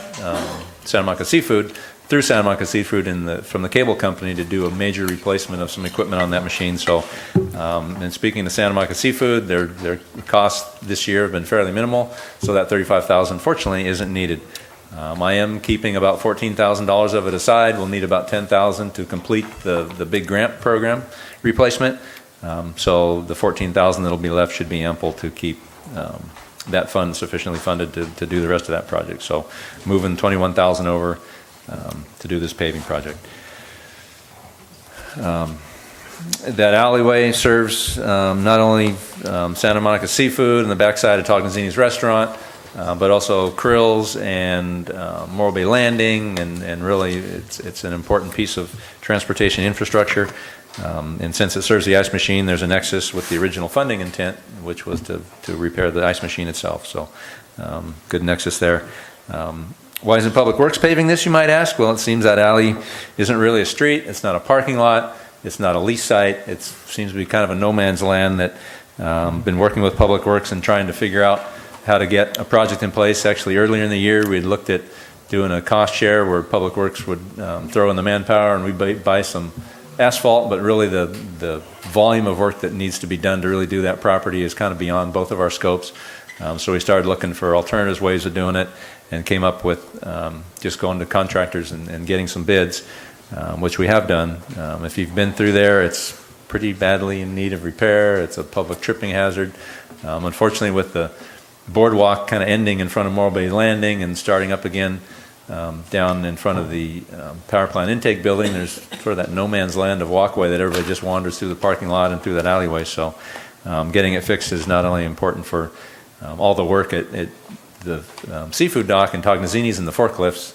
Santa Monica Seafood, through Santa Monica Seafood from the cable company to do a major replacement of some equipment on that machine. So, and speaking to Santa Monica Seafood, their costs this year have been fairly minimal, so that $35,000 fortunately isn't needed. I am keeping about $14,000 of it aside. We'll need about $10,000 to complete the big grant program replacement. So the $14,000 that'll be left should be ample to keep that fund sufficiently funded to do the rest of that project. So moving $21,000 over to do this paving project. That alleyway serves not only Santa Monica Seafood and the backside of Tognazini's restaurant, but also Krill's and Morro Bay Landing, and really it's an important piece of transportation infrastructure. And since it serves the ice machine, there's a nexus with the original funding intent, which was to repair the ice machine itself. So good nexus there. Why isn't Public Works paving this, you might ask? Well, it seems that alley isn't really a street. It's not a parking lot. It's not a lease site. It seems to be kind of a no man's land that been working with Public Works and trying to figure out how to get a project in place. Actually, earlier in the year, we had looked at doing a cost share where Public Works would throw in the manpower and we'd buy some asphalt, but really the volume of work that needs to be done to really do that property is kind of beyond both of our scopes. So we started looking for alternative ways of doing it and came up with just going to contractors and getting some bids, which we have done. If you've been through there, it's pretty badly in need of repair. It's a public tripping hazard. Unfortunately, with the boardwalk kind of ending in front of Morro Bay Landing and starting up again down in front of the power plant intake building, there's sort of that no man's land of walkway that everybody just wanders through the parking lot and through that alleyway. So getting it fixed is not only important for all the work at the seafood dock and Tognazini's and the forklifts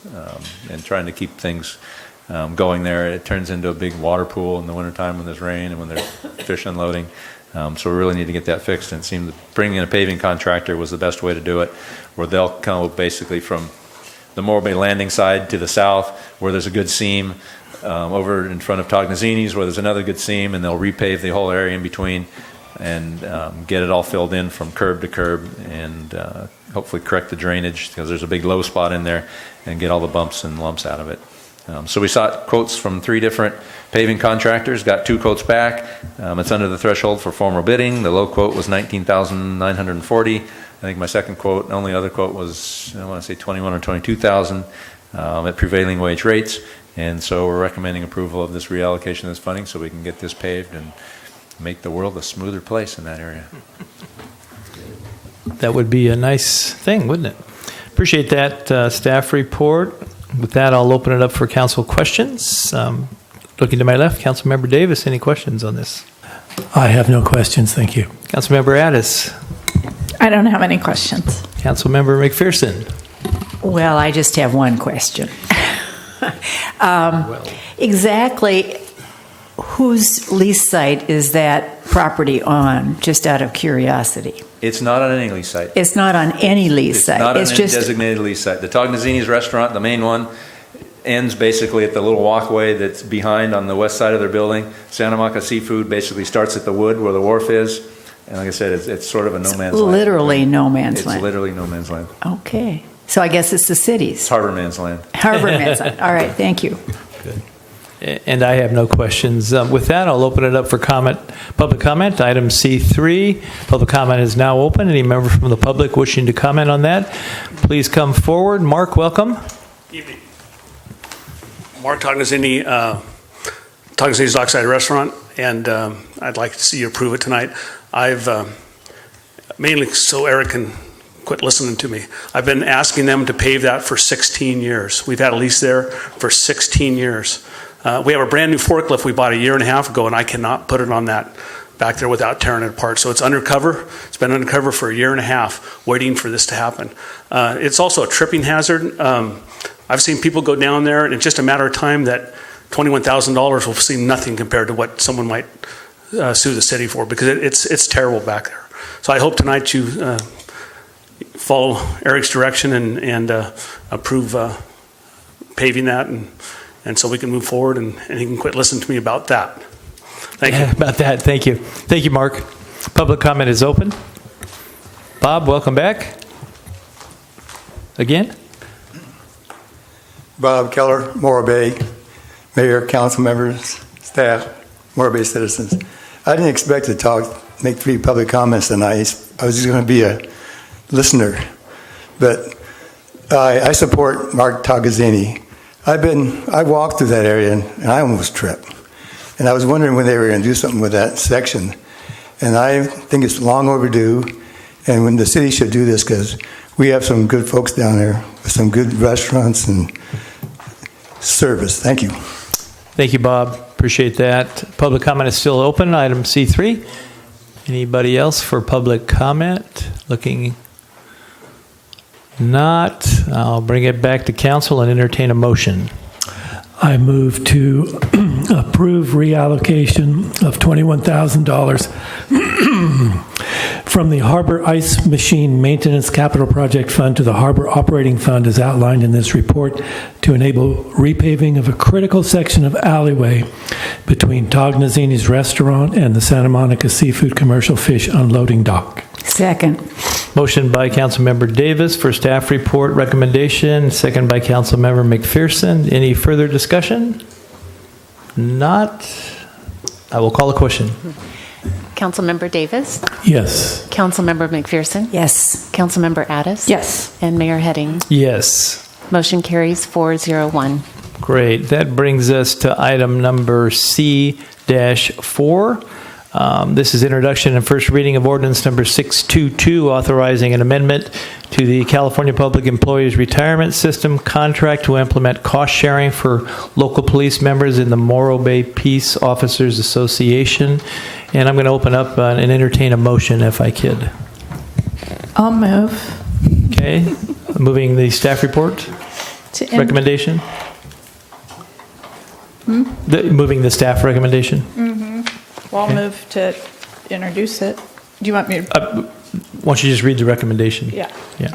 and trying to keep things going there. It turns into a big water pool in the wintertime when there's rain and when there's fish unloading. So we really need to get that fixed, and it seemed that bringing in a paving contractor was the best way to do it, where they'll come basically from the Morro Bay Landing side to the south where there's a good seam, over in front of Tognazini's where there's another good seam, and they'll repave the whole area in between and get it all filled in from curb to curb and hopefully correct the drainage because there's a big low spot in there and get all the bumps and lumps out of it. So we sought quotes from 3 different paving contractors, got 2 quotes back. It's under the threshold for formal bidding. The low quote was $19,940. I think my second quote, only other quote was, I want to say $21,000 or $22,000 at prevailing wage rates. And so we're recommending approval of this reallocation of this funding so we can get this paved and make the world a smoother place in that area. That would be a nice thing, wouldn't it? Appreciate that staff report. With that, I'll open it up for council questions. Looking to my left, Councilmember Davis, any questions on this? I have no questions, thank you. Councilmember Addis. I don't have any questions. Councilmember McPherson. Well, I just have one question. Exactly whose lease site is that property on, just out of curiosity? It's not on any lease site. It's not on any lease site. It's not on it's any just designated lease site. The Tognazini's restaurant, the main one, ends basically at the little walkway that's behind on the west side of their building. Santa Monica Seafood basically starts at the wood where the wharf is. And like I said, it's sort of a no man's land. Literally no man's land. It's literally no man's land. Okay. So I guess it's the city's. It's harbor man's land. Harbor man's land. All right, thank you. Good. And I have no questions. With that, I'll open it up for public comment. Item C3, public comment is now open. Any member from the public wishing to comment on that, please come forward. Mark, welcome. Evening. Mark Tognazini, Tognazini's Dockside Restaurant, and I'd like to see you approve it tonight. I've mainly so Eric can quit listening to me. I've been asking them to pave that for 16 years. We've had a lease there for 16 years. We have a brand new forklift we bought a year and a half ago, and I cannot put it on that back there without tearing it apart. So it's undercover. It's been undercover for a year and a half waiting for this to happen. It's also a tripping hazard. I've seen people go down there, and it's just a matter of time that $21,000 will seem nothing compared to what someone might sue the city for, because it's terrible back there. So I hope tonight you follow Eric's direction and approve paving that, and so we can move forward, and he can quit listening to me about that. Thank you. About that, thank you. Thank you, Mark. Public comment is open. Bob, welcome back. Again? Bob Keller, Morro Bay, Mayor, council members, staff, Morro Bay citizens. I didn't expect to make 3 public comments tonight. I was just going to be a listener. But I support Mark Tagazzini. I walked through that area and I almost tripped. And I was wondering when they were going to do something with that section. And I think it's long overdue. And when the city should do this, because we have some good folks down there with some good restaurants and service. Thank you. Thank you, Bob. Appreciate that. Public comment is still open. Item C3. Anybody else for public comment? Looking not. I'll bring it back to council and entertain a motion. I move to approve reallocation of $21,000 from the Harbor Ice Machine Maintenance Capital Project Fund to the Harbor Operating Fund as outlined in this report to enable repaving of a critical section of alleyway between Tognazzini's restaurant and the Santa Monica Seafood Commercial Fish Unloading Dock. Second. Motion by Councilmember Davis for staff report recommendation, second by Councilmember McPherson. Any further discussion? Not. I will call a question. Councilmember Davis? Yes. Councilmember McPherson? Yes. Councilmember Addis? Yes. And Mayor Heading? Yes. Motion carries 401. Great. That brings us to item number C-4. This is introduction and first reading of ordinance number 622, authorizing an amendment to the California Public Employees Retirement System contract to implement cost sharing for local police members in the Morro Bay Peace Officers Association. And I'm going to open up and entertain a motion if I could. I'll move. Okay. Moving the staff report recommendation. Moving the staff recommendation. Well, I'll Okay. move to introduce it. Do you want me to? Why don't you just read the recommendation? Yeah. Yeah.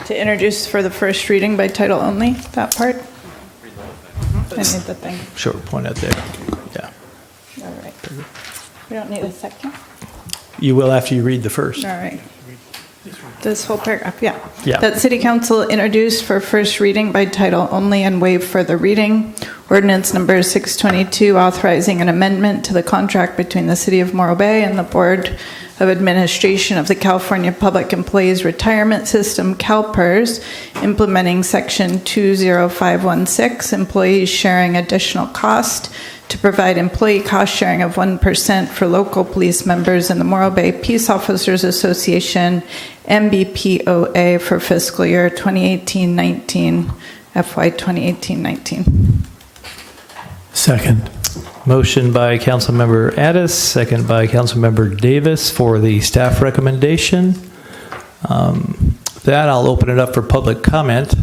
To introduce for the first reading by title only, that part? I need the thing. Sure, point out there. Yeah. All right. We don't need a second? You will after you read the first. All right. This whole paragraph, yeah. Yeah. That City Council introduced for first reading by title only and waive further reading. Ordinance number 622, authorizing an amendment to the contract between the City of Morro Bay and the Board of Administration of the California Public Employees Retirement System, CalPERS, implementing Section 20516, employees sharing additional cost, to provide employee cost sharing of 1% for local police members in the Morro Bay Peace Officers Association, MBPOA, for fiscal year 2018-19, FY 2018-19. Second. Motion by Councilmember Addis, second by Councilmember Davis for the staff recommendation. That I'll open it up for public comment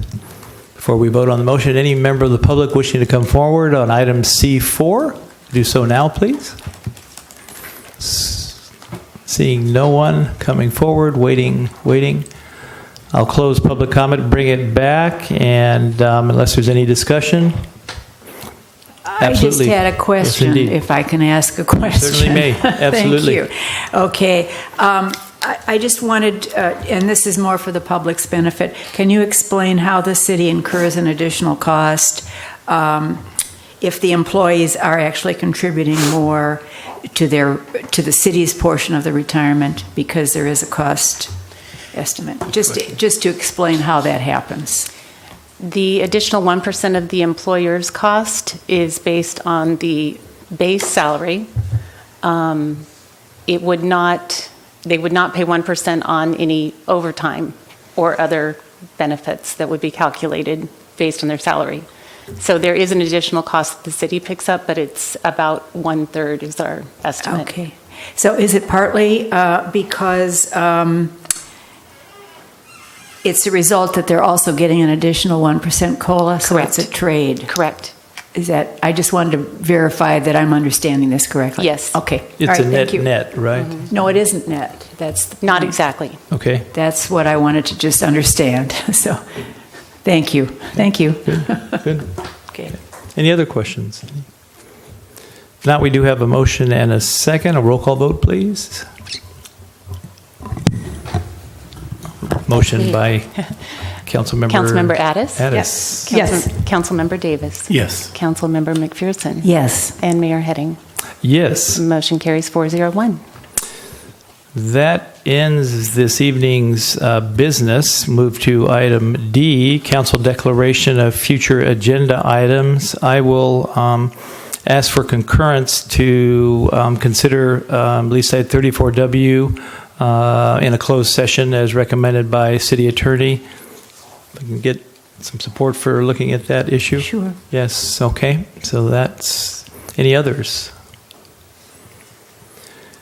before we vote on the motion. Any member of the public wishing to come forward on item C4, do so now, please. Seeing no one coming forward, waiting. I'll close public comment, bring it back, and unless there's any discussion. Absolutely. I just had a question, yes, if I can ask a question. Certainly may. Absolutely. Thank you. Okay. I just wanted, and this is more for the public's benefit, can you explain how the city incurs an additional cost if the employees are actually contributing more to the city's portion of the retirement because there is a cost estimate? Just to explain how that happens. The additional 1% of the employer's cost is based on the base salary. They would not pay 1% on any overtime or other benefits that would be calculated based on their salary. So there is an additional cost that the city picks up, but it's about 1/3 is our estimate. Okay. So is it partly because it's the result that they're also getting an additional 1% COLA? So Correct. it's a trade. Correct. Is that, I just wanted to verify that I'm understanding this correctly. Yes. Okay. It's All right, a thank you. net, right? No, it isn't net. That's Not exactly. Okay. That's what I wanted to just understand. So, thank you. Thank you. Good. Okay. Any other questions? Now we do have a motion and a second. A roll call vote, please. Motion by Councilmember Addis? Addis. Yes. Councilmember Davis? Yes. Councilmember McPherson? Yes. And Mayor Heading? Yes. Motion carries 401. That ends this evening's business. Move to item D, council declaration of future agenda items. I will ask for concurrence to consider lease site 34W in a closed session as recommended by city attorney. If I can get some support for looking at that issue. Sure. Yes, okay. So that's, any others?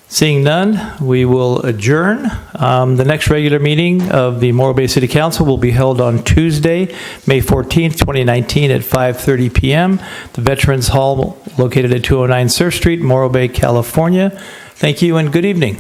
Seeing none, we will adjourn. The next regular meeting of the Morro Bay City Council will be held on Tuesday, May 14th, 2019 at 5:30 p.m. The Veterans Hall located at 209 Surf Street, Morro Bay, California. Thank you and good evening.